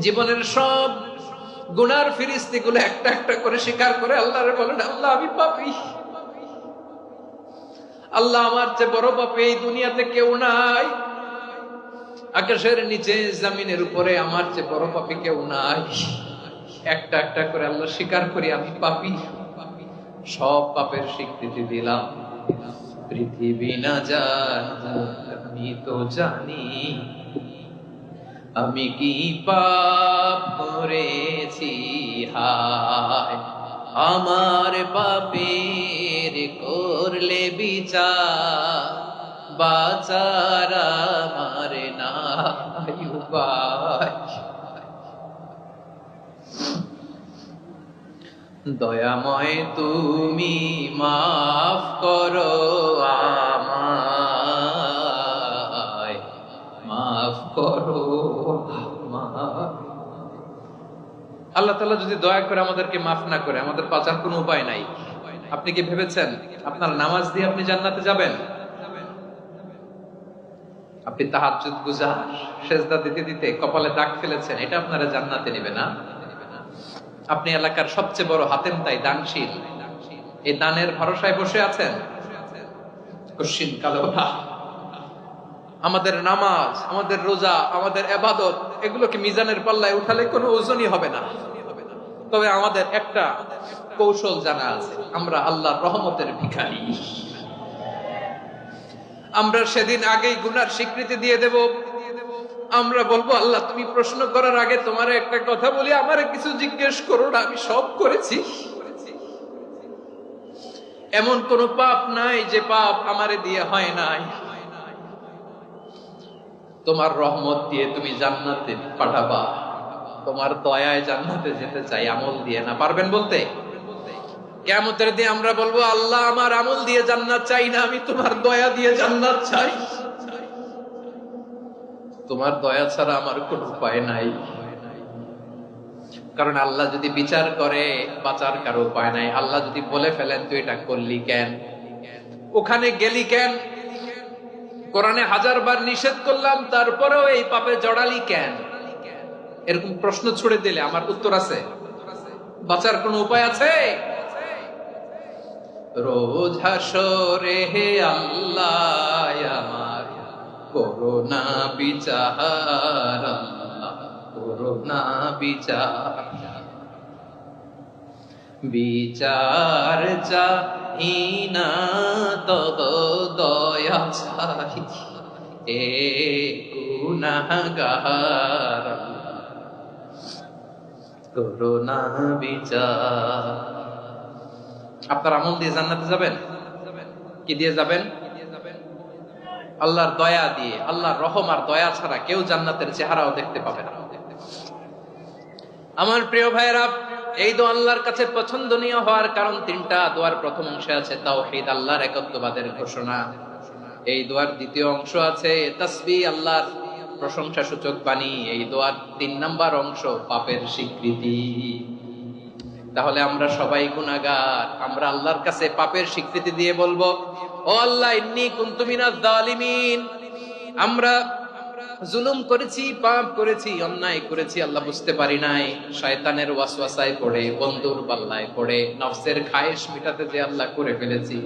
জীবনের সব গুনার ফিরিস্তিগুলো একটা একটা করে স্বীকার করে আল্লাহরে বলেন, আল্লাহ আমি পাপী, আল্লাহ আমার চেয়ে বড় পাপী এই দুনিয়াতে কেউ নাই, আকাশের নিচে জমিনের উপরে আমার চেয়ে বড় পাপী কেউ নাই। একটা একটা করে আল্লাহ স্বীকার করি আমি পাপী, সব পাপের স্বীকৃতি দিলাম। পৃথিবী না জানুক আমি তো জানি, আমি কি পাপ করেছি, হায় আমার পাপের করলে বিচার, বাঁচার আমার নাই উপায়। দয়াময় তুমি মাফ করো আমায়, মাফ করো আমায়। আল্লাহ তাআলা যদি দয়া করে আমাদেরকে মাফ না করে, আমাদের বাঁচার কোনো উপায় নাই। আপনি কি ভেবেছেন আপনার নামাজ দিয়ে আপনি জান্নাতে যাবেন? আপনি তাহাজ্জুদ গুজার, সেজদা দিতে দিতে কপালে দাগ ফেলেছেন, এটা আপনারা জান্নাতে নেবে না। আপনি এলাকার সবচেয়ে বড় হাতেম তাই দানশীল, এই দানের ভরসায় বসে আছেন, কশিন কালো না। আমাদের নামাজ, আমাদের রোজা, আমাদের ইবাদত, এগুলোকে মিজানের পাল্লায় উঠালে কোনো ওজনই হবে না। তবে আমাদের একটা কৌশল জানা আছে, আমরা আল্লাহর রহমতের ভিখারি। আমরা সেদিন আগেই গুনার স্বীকৃতি দিয়ে দেব। আমরা বলবো, আল্লাহ তুমি প্রশ্ন করার আগে তোমার একটা কথা বলি, আমারে কিছু জিজ্ঞেস করো না, আমি সব করেছি। এমন কোন পাপ নাই যে পাপ আমারে দিয়ে হয় নাই। তোমার রহমত দিয়ে তুমি জান্নাতে পাঠাবা, তোমার দয়ায় জান্নাতে যেতে চাই, আমল দিয়ে না। পারবেন বলতে? কিয়ামতের দিন আমরা বলবো, আল্লাহ আমার আমল দিয়ে জান্নাত চাই না, আমি তোমার দয়া দিয়ে জান্নাত চাই। তোমার দয়া ছাড়া আমার কোনো উপায় নাই। কারণ আল্লাহ যদি বিচার করে, বাঁচার কারো উপায় নাই। আল্লাহ যদি বলে ফেলেন তুই এটা করলি কেন, ওখানে গেলি কেন, কোরআনে 1000 বার নিষেধ করলাম তারপরেও এই পাপে জড়ালি কেন, এরকম প্রশ্ন ছুড়ে দিলে আমার উত্তর আছে? বাঁচার কোনো উপায় আছে? রোজ হাসরে হে আল্লাহ আমার করোনা বিচার, করোনা বিচার, বিচার চাই না তব দয়া চাই, এ গুনাহগার করোনা বিচার। আপনার আমল দিয়ে জান্নাতে যাবেন? কি দিয়ে যাবেন? আল্লাহর দয়া দিয়ে। আল্লাহর রহম আর দয়া ছাড়া কেউ জান্নাতের চেহারাও দেখতে পাবে না। আমার প্রিয় ভাইয়েরা, এই দোয়া আল্লাহর কাছে পছন্দনীয় হওয়ার কারণ তিনটা। দোয়ার প্রথম অংশে আছে তাওহীদ, আল্লাহর একত্ববাদের ঘোষণা। এই দোয়ার দ্বিতীয় অংশ আছে তাসবিহ, আল্লাহর প্রশংসা সূচক বাণী। এই দোয়ার 3 নাম্বার অংশ পাপের স্বীকৃতি। তাহলে আমরা সবাই গুনাহগার, আমরা আল্লাহর কাছে পাপের স্বীকৃতি দিয়ে বলবো, ও আল্লাহ ইন্নী কুনতু মিনাজ জালিমিন, আমরা জুলুম করেছি, পাপ করেছি, অন্যায় করেছি, আল্লাহ বুঝতে পারি নাই, শয়তানের ওয়াসওয়াসায় পড়ে, বন্ধুর পাল্লায় পড়ে, নফসের খায়েশ মিটাতে যে আল্লাহ করে ফেলেছি,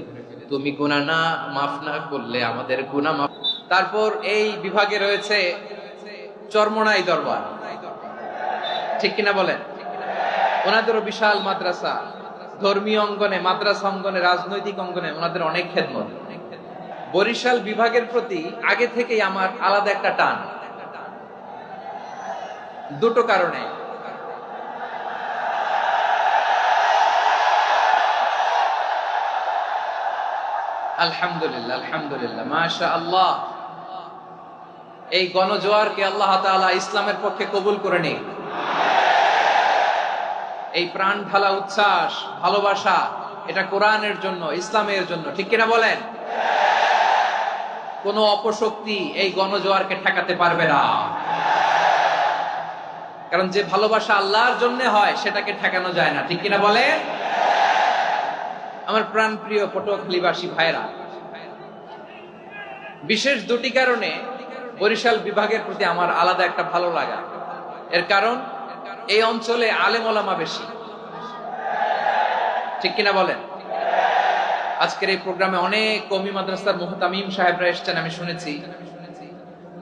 তুমি গুনাহ না মাফ না করলে আমাদের গুনাহ মাফ। তারপর এই বিভাগে রয়েছে চরমোনাই দরবার, ঠিক কিনা বলেন? ওনাদেরও বিশাল মাদ্রাসা, ধর্মীয় অঙ্গনে, মাদ্রাসা অঙ্গনে, রাজনৈতিক অঙ্গনে ওনাদের অনেক খেদমত। বরিশাল বিভাগের প্রতি আগে থেকেই আমার আলাদা একটা টান, দুটো কারণে। আলহামদুলিল্লাহ, আলহামদুলিল্লাহ, মাশাআল্লাহ। এই গণজোয়ারকে আল্লাহ তাআলা ইসলামের পক্ষে কবুল করে নিন। এই প্রাণ ঢালা উচ্ছ্বাস, ভালোবাসা, এটা কোরআনের জন্য, ইসলামের জন্য, ঠিক কিনা বলেন? কোন অপশক্তি এই গণজোয়ারকে ঠেকাতে পারবে না। কারণ যে ভালোবাসা আল্লাহর জন্য হয় সেটাকে ঠেকানো যায় না, ঠিক কিনা বলেন? আমার প্রাণ প্রিয় পটুয়াখালীবাসী ভাইরা, বিশেষ দুটি কারণে বরিশাল বিভাগের প্রতি আমার আলাদা একটা ভালো লাগা। এর কারণ এই অঞ্চলে আলেম ওলামা বেশি, ঠিক কিনা বলেন? আজকের এই প্রোগ্রামে অনেক কওমি মাদ্রাসার মুহতামিম সাহেবরা এসেছেন, আমি শুনেছি।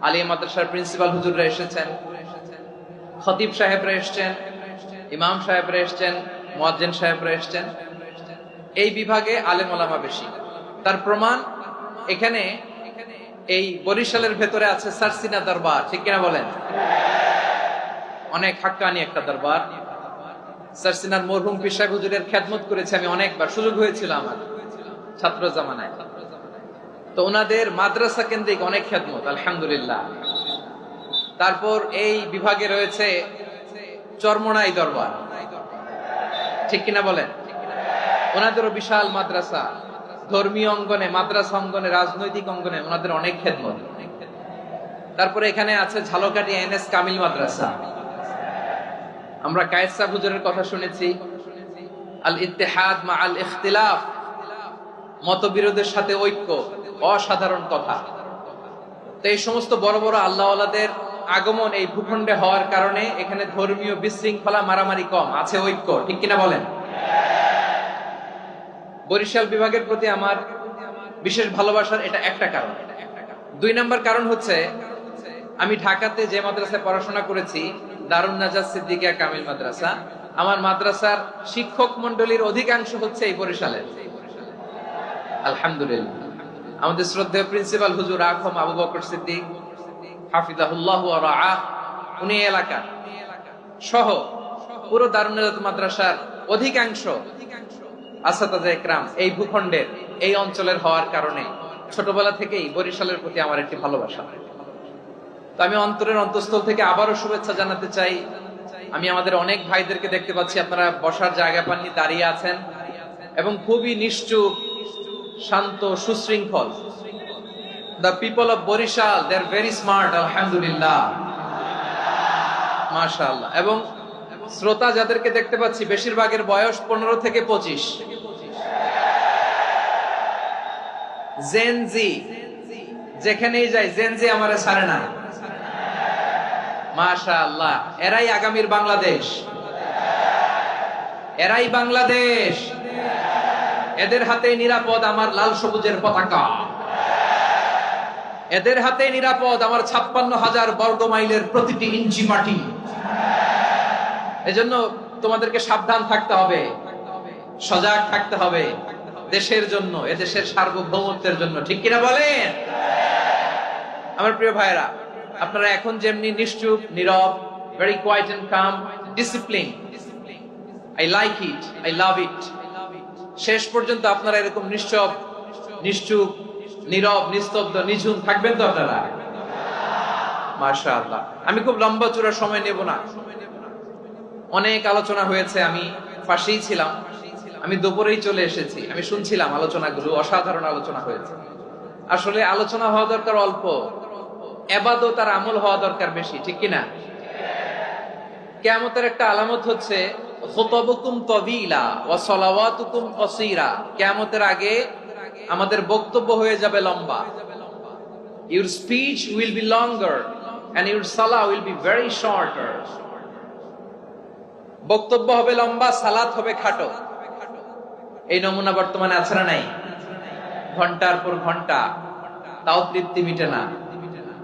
আলিয়া মাদ্রাসার প্রিন্সিপাল হুজুররা এসেছেন, খতিব সাহেবরা এসেছেন, ইমাম সাহেবরা এসেছেন, মুয়াজ্জিন সাহেবরা এসেছেন। এই বিভাগে আলেম ওলামা বেশি। তার প্রমাণ এখানে এই বরিশালের ভেতরে আছে সারসিনা দরবার, ঠিক কিনা বলেন? অনেক হাক্কানি একটা দরবার। সারসিনার মরহুম পীর সাহেব হুজুরের খেদমত করেছে আমি অনেকবার, সুযোগ হয়েছিল আমার ছাত্র জামানায়। তো ওনাদের মাদ্রাসা কেন্দ্রিক অনেক খেদমত, আলহামদুলিল্লাহ। তারপর এই বিভাগে রয়েছে চরমোনাই দরবার, ঠিক কিনা বলেন? ওনাদেরও বিশাল মাদ্রাসা, ধর্মীয় অঙ্গনে, মাদ্রাসা অঙ্গনে, রাজনৈতিক অঙ্গনে ওনাদের অনেক খেদমত। তারপরে এখানে আছে ঝালকাঠি এনএস কামিল মাদ্রাসা। আমরা কায়েদ সাহেব হুজুরের কথা শুনেছি, আল ইত্তেহাদ মা আল ইখতিলাফ, মতবিরোধের সাথে ঐক্য, অসাধারণ কথা। তো এই সমস্ত বড় বড় আল্লাহওয়ালাদের আগমন এই ভূখণ্ডে হওয়ার কারণে এখানে ধর্মীয় বিশৃঙ্খলা, মারামারি কম, আছে ঐক্য, ঠিক কিনা বলেন? বরিশাল বিভাগের প্রতি আমার বিশেষ ভালোবাসার এটা একটা কারণ। 2 নম্বর কারণ হচ্ছে আমি ঢাকাতে যে মাদ্রাসায় পড়াশোনা করেছি, দারুন নাজাত সিদ্দিকিয়া কামিল মাদ্রাসা, আমার মাদ্রাসার শিক্ষক মন্ডলীর অধিকাংশ হচ্ছে এই বরিশালের, আলহামদুলিল্লাহ। আমাদের শ্রদ্ধেয় প্রিন্সিপাল হুজুর আখম আবু বকর সিদ্দিক হাফিজাহুল্লাহ ওয়া রাআহ, উনি এলাকার সহ পুরো দারুন নাজাত মাদ্রাসার অধিকাংশ আসাতাজে ইকরাম এই ভূখণ্ডের, এই অঞ্চলের হওয়ার কারণে ছোটবেলা থেকেই বরিশালের প্রতি আমার একটি ভালোবাসা। তো আমি অন্তরের অন্তঃস্থল থেকে আবারও শুভেচ্ছা জানাতে চাই। আমি আমাদের অনেক ভাইদেরকে দেখতে পাচ্ছি, আপনারা বসার জায়গা পাননি, দাঁড়িয়ে আছেন এবং খুবই নিশ্চুপ, শান্ত, সুশৃঙ্খল। The people of Borishal, they are very smart, alhamdulillah, মাশাআল্লাহ। এবং শ্রোতা যাদেরকে দেখতে পাচ্ছি, বেশিরভাগের বয়স 15 থেকে 25। জেনজি, যেখানেই যাই জেনজি আমারে ছাড়ে না, মাশাআল্লাহ। এরাই আগামীর বাংলাদেশ, এরাই বাংলাদেশ। এদের হাতে নিরাপদ আমার লাল সবুজের পতাকা, এদের হাতে নিরাপদ আমার 56,000 বর্গ মাইলের প্রতিটি ইঞ্চি মাটি। এজন্য তোমাদেরকে সাবধান থাকতে হবে, সজাগ থাকতে হবে দেশের জন্য, এদেশের সার্বভৌমত্বের জন্য, ঠিক কিনা বলেন? আমার প্রিয় ভাইরা, আপনারা এখন যেমনি নিশ্চুপ, নীরব, very quiet and calm, discipline, I like it, I love it, শেষ পর্যন্ত আপনারা এরকম নিশ্চুপ, নীরব, নিস্তব্ধ, নিঝুম থাকবেন তো আপনারা? মাশাআল্লাহ। আমি খুব লম্বা চূড়া সময় নেব না, অনেক আলোচনা হয়েছে, আমি ফাঁসেই ছিলাম, আমি দুপুরেই চলে এসেছি, আমি শুনছিলাম আলোচনাগুলো, অসাধারণ আলোচনা হয়েছে। আসলে আলোচনা হওয়া দরকার অল্প, ইবাদত আর আমল হওয়া দরকার বেশি, ঠিক কিনা? কিয়ামতের একটা আলামত হচ্ছে খুতবুকুম তাবিলা ওয়া সালাওয়াতুকুম কাসীরা। কিয়ামতের আগে আমাদের বক্তব্য হয়ে যাবে লম্বা। Your speech will be longer and your salah will be very shorter. বক্তব্য হবে লম্বা, সালাত হবে খাটো। এই নমুনা বর্তমানে আছে না নাই? ঘন্টার পর ঘন্টা, তাও তৃপ্তি মিটে না।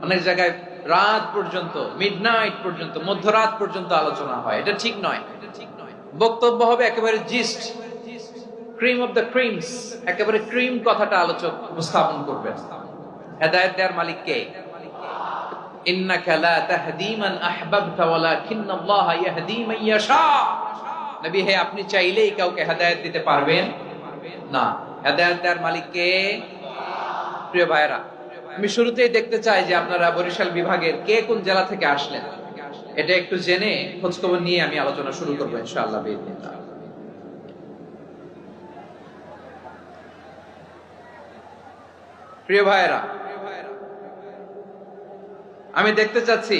অনেক জায়গায় রাত পর্যন্ত, মিডনাইট পর্যন্ত, মধ্যরাত পর্যন্ত আলোচনা হয়, এটা ঠিক নয়। বক্তব্য হবে একেবারে gist, cream of the creams, একেবারে ক্রিম কথাটা আলোচক উপস্থাপন করবেন। হেদায়েত দেওয়ার মালিক কে? ইন্নাকা লা তাহদি মান আহবাবতা ওয়ালাকিন্নাল্লাহা ইয়াহদি মান ইয়াশা। নবী হে, আপনি চাইলেই কাউকে হেদায়েত দিতে পারবেন না, হেদায়েত দেওয়ার মালিক কে? প্রিয় ভাইরা, আমি শুরুতেই দেখতে চাই যে আপনারা বরিশাল বিভাগের কে কোন জেলা থেকে আসলেন, এটা একটু জেনে খোঁজখবর নিয়ে আমি আলোচনা শুরু করবো ইনশাআল্লাহ বিইذنিল্লাহ। প্রিয় ভাইরা, আমি দেখতে চাচ্ছি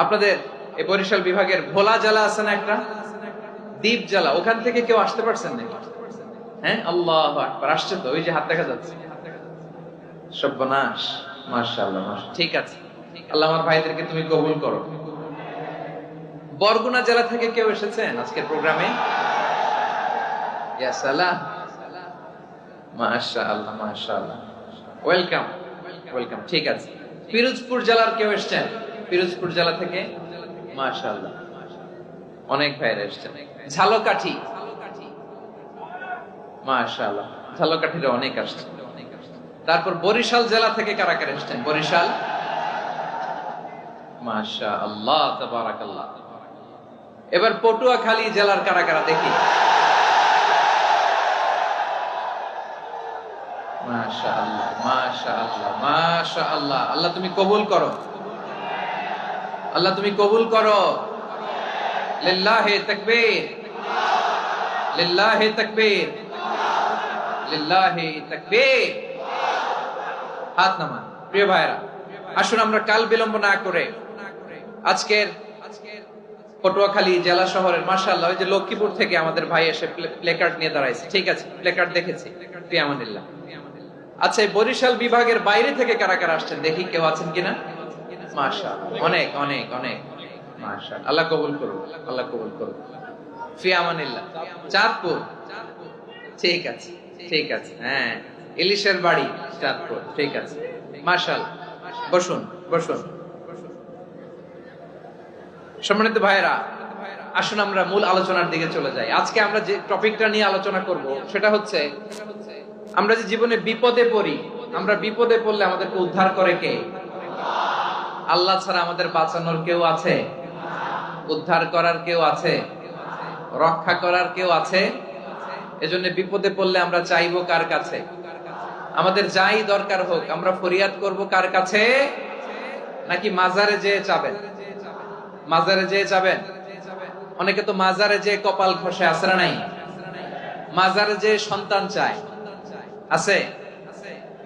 আপনাদের এই বরিশাল বিভাগের ভোলা জেলা আছে না একটা, দ্বীপ জেলা, ওখান থেকে কেউ আসতে পারছেন নাকি? হ্যাঁ, আল্লাহু আকবার, আসছে তো, ওই যে হাত দেখা যাচ্ছে। সর্বনাশ, মাশাআল্লাহ, ঠিক আছে। আল্লাহ আমার ভাইদেরকে তুমি কবুল করো। বরগুনা জেলা থেকে কেউ এসেছেন আজকের প্রোগ্রামে? ইয়া সালাম, মাশাআল্লাহ মাশাআল্লাহ, ওয়েলকাম ওয়েলকাম। ঠিক আছে, পিরোজপুর জেলার কেউ এসেছেন? পিরোজপুর জেলা থেকে মাশাআল্লাহ অনেক ভাইরা এসেছেন। ঝালকাঠি, মাশাআল্লাহ ঝালকাঠির অনেক আসছে। তারপর বরিশাল জেলা থেকে কারা কারা এসেছেন? বরিশাল, মাশাআল্লাহ তাবারাকাল্লাহ। এবার পটুয়াখালী জেলার কারা কারা দেখি? মাশাআল্লাহ মাশাআল্লাহ মাশাআল্লাহ। আল্লাহ তুমি কবুল করো, আল্লাহ তুমি কবুল করো। লিল্লাহি তাকবীর, লিল্লাহি তাকবীর, লিল্লাহি তাকবীর। হাত নামান। প্রিয় ভাইরা, আসুন আমরা কাল বিলম্ব না করে আজকের পটুয়াখালী জেলা শহরের মাশাআল্লাহ, ওই যে লক্ষ্মীপুর থেকে আমাদের ভাই এসে প্লেকার্ড নিয়ে দাঁড়াইছে। ঠিক আছে, প্লেকার্ড দেখেছি, ফি আমানিল্লাহ। আচ্ছা, বরিশাল বিভাগের বাইরে থেকে কারা কারা আসছেন দেখি, কেউ আছেন কিনা? মাশাআল্লাহ অনেক অনেক অনেক, মাশাআল্লাহ। আল্লাহ কবুল করুন, আল্লাহ কবুল করুন, ফি আমানিল্লাহ। চাঁদপুর, ঠিক আছে ঠিক আছে, হ্যাঁ ইলিশের বাড়ি চাঁদপুর, ঠিক আছে মাশাআল্লাহ। বসুন বসুন। সম্মানিত ভাইরা, আসুন আমরা মূল আলোচনার দিকে চলে যাই। আজকে আমরা যে টপিকটা নিয়ে আলোচনা করব সেটা হচ্ছে, আমরা যে জীবনে বিপদে পড়ি, আমরা বিপদে পড়লে আমাদেরকে উদ্ধার করে কে? আল্লাহ ছাড়া আমাদের বাঁচানোর কেউ আছে? উদ্ধার করার কেউ আছে? রক্ষা করার কেউ আছে? এজন্য বিপদে পড়লে আমরা চাইবো কার কাছে? আমাদের যাই দরকার হোক আমরা ফরিয়াদ করব কার কাছে? নাকি মাজারে যেয়ে চাবেন? মাজারে যেয়ে চাবেন? অনেকে তো মাজারে যেয়ে কপাল ঘষে, আছে না নাই? মাজারে যেয়ে সন্তান চায়, আছে?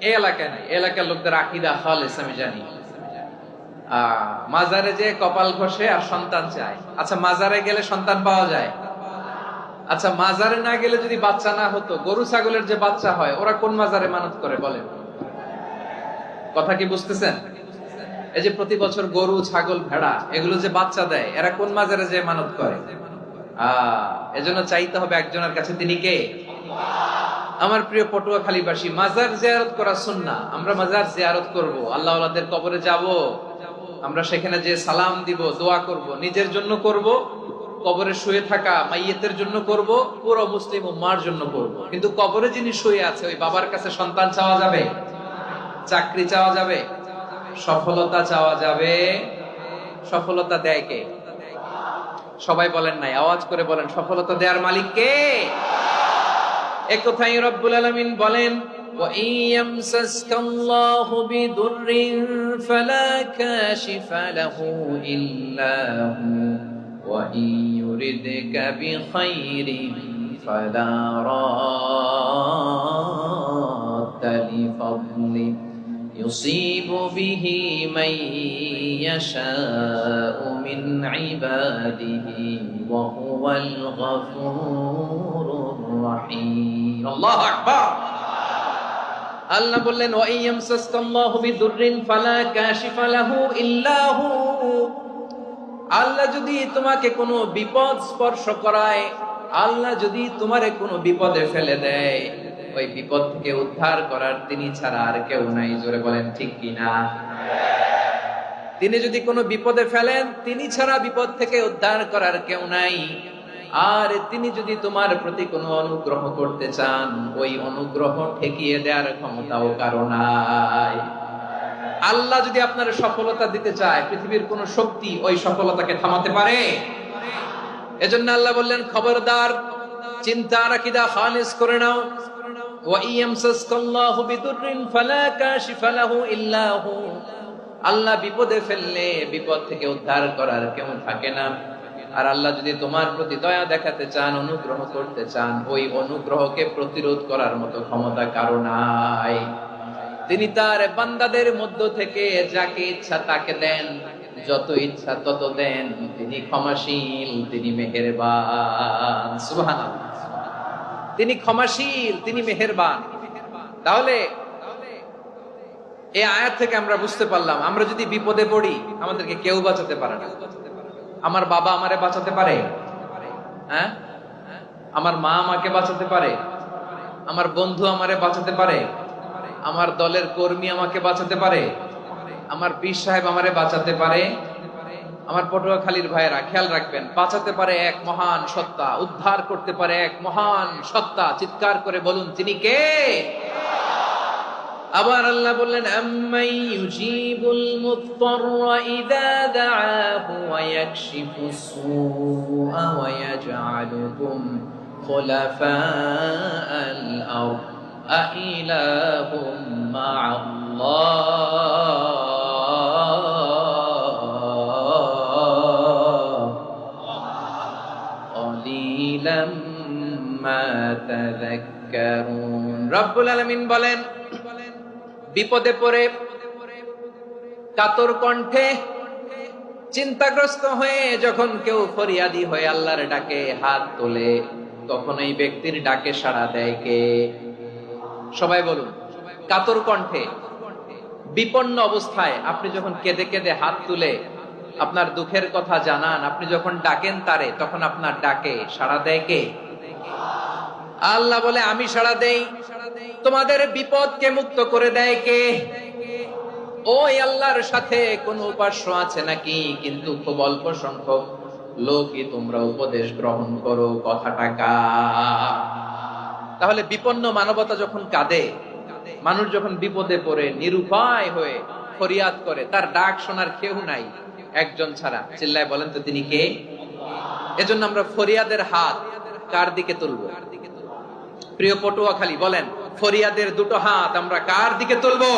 এই এলাকায় নাই, এলাকার লোকদের আকীদা খালেস আমি জানি। মাজারে যেয়ে কপাল ঘষে আর সন্তান চায়। আচ্ছা, মাজারে গেলে সন্তান পাওয়া যায়? আচ্ছা, মাজারে না গেলে যদি বাচ্চা না হতো, গরু ছাগলের যে বাচ্চা হয় ওরা কোন মাজারে মানত করে বলেন? কথা কি বুঝতেছেন? এই যে প্রতি বছর গরু ছাগল ভেড়া এগুলো যে বাচ্চা দেয়, এরা কোন মাজারে যে মানত করে? এজন্য চাইতে হবে একজনের কাছে, তিনি কে? আমার প্রিয় পটুয়াখালীবাসী, মাজার জিয়ারত করা সুন্নাহ। আমরা মাজার জিয়ারত করব, আল্লাহ ওয়ালাদের কবরে যাব, আমরা সেখানে যে সালাম দিব, দোয়া করব, নিজের জন্য করব, কবরে শুয়ে থাকা মাইয়েতের জন্য করব, পুরো মুসলিম উম্মার জন্য করব। কিন্তু কবরে যিনি শুয়ে আছে ওই বাবার কাছে সন্তান চাওয়া যাবে? চাকরি চাওয়া যাবে? সফলতা চাওয়া যাবে? সফলতা দেয় কে? সবাই বলেন নাই, আওয়াজ করে বলেন, সফলতা দেওয়ার মালিক কে? এক কথাই রব্বুল আলামিন বলেন, ওয়া ইয়ামসাসকাল্লাহু বিদুররিন ফালা কাশিফা লাহু ইল্লা হু ওয়া ইয়ুরিদকা বিখাইরিন ফালা রাদ্দা লিফাদলি ইউসিবু বিহি মান ইয়াশাউ মিন ইবাদিহি ওয়া হুয়াল গফুরুর রহিম। আল্লাহু আকবার। আল্লাহ বললেন, ওয়া ইয়ামসাসকাল্লাহু বিদুররিন ফালা কাশিফা লাহু ইল্লা হু। আল্লাহ যদি তোমাকে কোনো বিপদ স্পর্শ করায়, আল্লাহ যদি তোমারে কোনো বিপদে ফেলে দেয়, ওই বিপদ থেকে উদ্ধার করার তিনি ছাড়া আর কেউ নাই। জোরে বলেন ঠিক কিনা? তিনি যদি কোনো বিপদে ফেলেন, তিনি ছাড়া বিপদ থেকে উদ্ধার করার কেউ নাই। আর তিনি যদি তোমার প্রতি কোনো অনুগ্রহ করতে চান, ওই অনুগ্রহ ঠেকিয়ে দেওয়ার ক্ষমতাও কারো নাই। আল্লাহ যদি আপনার সফলতা দিতে চায়, পৃথিবীর কোন শক্তি ওই সফলতাকে থামাতে পারে? এজন্য আল্লাহ বললেন, খবরদার, চিন্তার আকীদা খালিস করে নাও। ওয়া ইয়ামসাসকাল্লাহু বিদুররিন ফালা কাশিফা লাহু ইল্লা হু। আল্লাহ বিপদে ফেললে বিপদ থেকে উদ্ধার করার কেউ থাকে না। আর আল্লাহ যদি তোমার প্রতি দয়া দেখাতে চান, অনুগ্রহ করতে চান, ওই অনুগ্রহকে প্রতিরোধ করার মতো ক্ষমতা কারো নাই। তিনি তার বান্দাদের মধ্য থেকে যাকে ইচ্ছা তাকে দেন, যত ইচ্ছা তত দেন। তিনি ক্ষমাশীল, তিনি মেহেরবান। সুবহানাল্লাহ। তিনি ক্ষমাশীল, তিনি মেহেরবান। তাহলে এই আয়াত থেকে আমরা বুঝতে পারলাম, আমরা যদি বিপদে পড়ি আমাদেরকে কেউ বাঁচাতে পারে না। আমার বাবা আমারে বাঁচাতে পারে? হ্যাঁ, আমার মা আমাকে বাঁচাতে পারে? আমার বন্ধু আমারে বাঁচাতে পারে? আমার দলের কর্মী আমাকে বাঁচাতে পারে? আমার পীর সাহেব আমারে বাঁচাতে পারে? আমার পটুয়াখালীর ভাইয়েরা খেয়াল রাখবেন, বাঁচাতে পারে এক মহান সত্তা, উদ্ধার করতে পারে এক মহান সত্তা। চিৎকার করে বলুন, তিনি কে? আবার আল্লাহ বললেন, আম্মাই ইউজিবুল মুত্তাররা ইযা দাআহু ওয়া ইয়াকশিফুস সুআ ওয়া ইয়াজআলুকুম খুলাফাআল আরদ আইলাহুম মা'আল্লাহ ক্বালিলাম মা তাযাক্কারুন। রব্বুল আলামিন বলেন, বিপদে পড়ে কাতর কণ্ঠে চিন্তাগ্রস্ত হয়ে যখন কেউ ফরিয়াদি হয়ে আল্লাহর ডাকে হাত তোলে, তখন এই ব্যক্তির ডাকে সাড়া দেয় কে? সবাই বলুন। কাতর কণ্ঠে বিপন্ন অবস্থায় আপনি যখন কেঁদে কেঁদে হাত তুলে আপনার দুঃখের কথা জানান, আপনি যখন ডাকেন তারে, তখন আপনার ডাকে সাড়া দেয় কে? আল্লাহ বলে, আমি সাড়া দেই। তোমাদের বিপদকে মুক্ত করে দেয় কে? ওই আল্লাহর সাথে কোন উপাস্য আছে নাকি? কিন্তু খুব অল্প সংখ্যক লোকই তোমরা উপদেশ গ্রহণ করো। কথাটা কার? তাহলে বিপন্ন মানবতা যখন কাঁদে, মানুষ যখন বিপদে পড়ে নিরুপায় হয়ে ফরিয়াদ করে, তার ডাক শোনার কেউ নাই একজন ছাড়া। চিল্লায় বলেন তো, তিনি কে? এজন্য আমরা ফরিয়াদের হাত কার দিকে তুলবো? প্রিয় পটুয়াখালী, বলেন, ফরিয়াদের দুটো হাত আমরা কার দিকে তুলবো?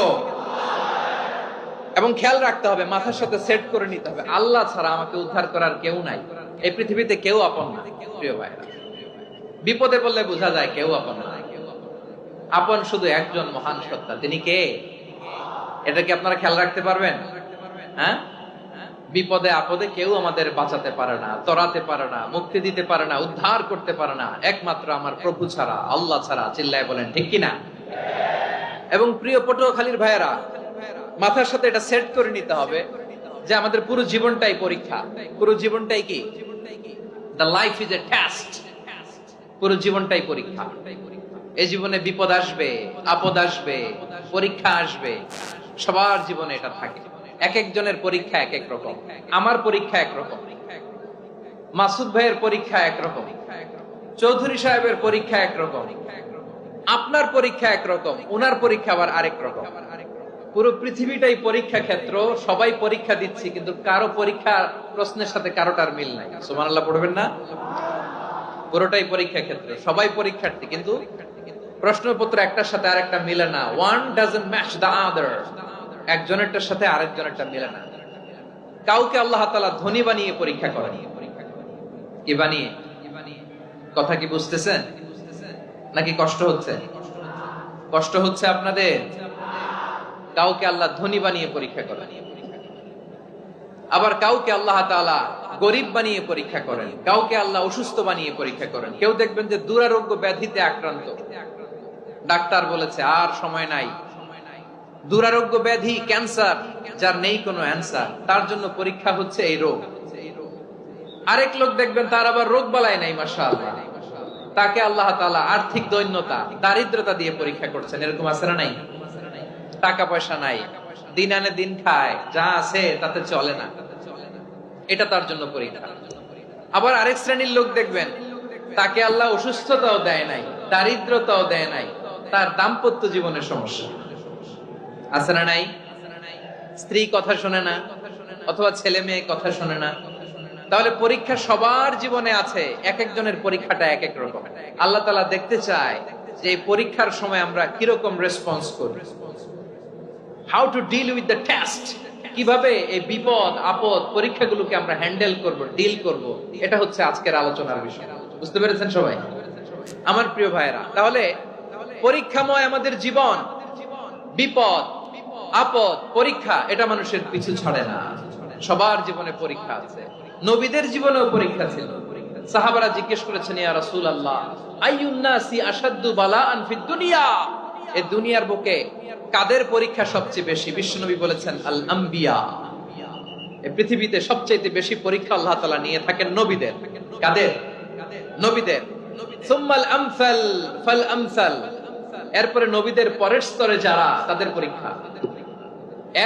এবং খেয়াল রাখতে হবে, মাথার সাথে সেট করে নিতে হবে, আল্লাহ ছাড়া আমাকে উদ্ধার করার কেউ নাই। এই পৃথিবীতে কেউ আপন না। প্রিয় ভাইরা, বিপদে পড়লে বোঝা যায় কেউ আপন না। আপন শুধু একজন মহান সত্তা, তিনি কে? এটা কি আপনারা খেয়াল রাখতে পারবেন? হ্যাঁ, বিপদে আপদে কেউ আমাদের বাঁচাতে পারে না, তরাতে পারে না, মুক্তি দিতে পারে না, উদ্ধার করতে পারে না, একমাত্র আমার প্রভু ছাড়া, আল্লাহ ছাড়া। চিল্লায় বলেন ঠিক কিনা? এবং প্রিয় পটুয়াখালীর ভাইয়েরা, মাথার সাথে এটা সেট করে নিতে হবে যে আমাদের পুরো জীবনটাই পরীক্ষা। পুরো জীবনটাই কি? The life is a test. পুরো জীবনটাই পরীক্ষা। এই জীবনে বিপদ আসবে, আপদ আসবে, পরীক্ষা আসবে, সবার জীবনে এটা থাকে। এক একজনের পরীক্ষা এক এক রকম। আমার পরীক্ষা একরকম, মাসুদ ভাইয়ের পরীক্ষা একরকম, চৌধুরী সাহেবের পরীক্ষা একরকম, আপনার পরীক্ষা একরকম, ওনার পরীক্ষা আবার আরেক রকম। পুরো পৃথিবীটাই পরীক্ষা ক্ষেত্র, সবাই পরীক্ষা দিচ্ছি, কিন্তু কারো পরীক্ষা প্রশ্নের সাথে কারোটার মিল নাই। সুবহানাল্লাহ পড়বেন না? পুরোটাই পরীক্ষা ক্ষেত্র, সবাই পরীক্ষার্থী, কিন্তু প্রশ্নপত্র একটার সাথে আরেকটা মিলে না। One doesn't match the other. একজনেরটার সাথে আরেকজনেরটা মিলে না। কাউকে আল্লাহ তাআলা ধনী বানিয়ে পরীক্ষা করেন। কি বানিয়ে? কথা কি বুঝতেছেন নাকি কষ্ট হচ্ছে? কষ্ট হচ্ছে আপনাদের? কাউকে আল্লাহ ধনী বানিয়ে পরীক্ষা করেন, আবার কাউকে আল্লাহ তাআলা গরিব বানিয়ে পরীক্ষা করেন, কাউকে আল্লাহ অসুস্থ বানিয়ে পরীক্ষা করেন। কেউ দেখবেন যে দুরারোগ্য ব্যাধিতে আক্রান্ত, ডাক্তার বলেছে আর সময় নাই, দুরারোগ্য ব্যাধি, ক্যান্সার, যার নেই কোনো অ্যান্সার, তার জন্য পরীক্ষা হচ্ছে এই রোগ। আরেক লোক দেখবেন তার আবার রোগ বালাই নাই, মাশাআল্লাহ, তাকে আল্লাহ তাআলা আর্থিক দৈন্যতা, দারিদ্রতা দিয়ে পরীক্ষা করছেন। এরকম আছে না নাই? টাকা পয়সা নাই, দিন আনে দিন খায়, যা আছে তাতে চলে না, এটা তার জন্য পরীক্ষা। আবার আরেক শ্রেণীর লোক দেখবেন তাকে আল্লাহ অসুস্থতাও দেয় নাই, দারিদ্রতাও দেয় নাই, তার দাম্পত্য জীবনের সমস্যা আছে না নাই? স্ত্রী কথা শোনে না, অথবা ছেলে মেয়ে কথা শোনে না। তাহলে পরীক্ষা সবার জীবনে আছে, এক একজনের পরীক্ষাটা এক এক রকম। আল্লাহ তাআলা দেখতে চায় যে এই পরীক্ষার সময় আমরা কিরকম রেসপন্স করি, how to deal with the test, কিভাবে এই বিপদ আপদ পরীক্ষাগুলোকে আমরা হ্যান্ডেল করব, ডিল করব। এটা হচ্ছে আজকের আলোচনার বিষয়। বুঝতে পেরেছেন সবাই? আমার প্রিয় ভাইরা, তাহলে পরীক্ষাময় আমাদের জীবন, বিপদ আপদ পরীক্ষা, এটা মানুষের পিছু ছাড়ে না। সবার জীবনে পরীক্ষা আছে, নবীদের জীবনেও পরীক্ষা ছিল। সাহাবারা জিজ্ঞেস করেছেন, ইয়া রাসূলুল্লাহ, আইয়ুন নাসি আশাদ্দু বালাআন ফিদ দুনিয়া, এই দুনিয়ার বুকে কাদের পরীক্ষা সবচেয়ে বেশি? বিশ্বনবী বলেছেন, আল আম্বিয়া, এই পৃথিবীতে সবচেয়ে বেশি পরীক্ষা আল্লাহ তাআলা নিয়ে থাকেন নবীদের। কাদের? নবীদের। সুম্মাল আমসাল ফাল আমসাল, এরপরে নবীদের পরের স্তরে যারা তাদের পরীক্ষা,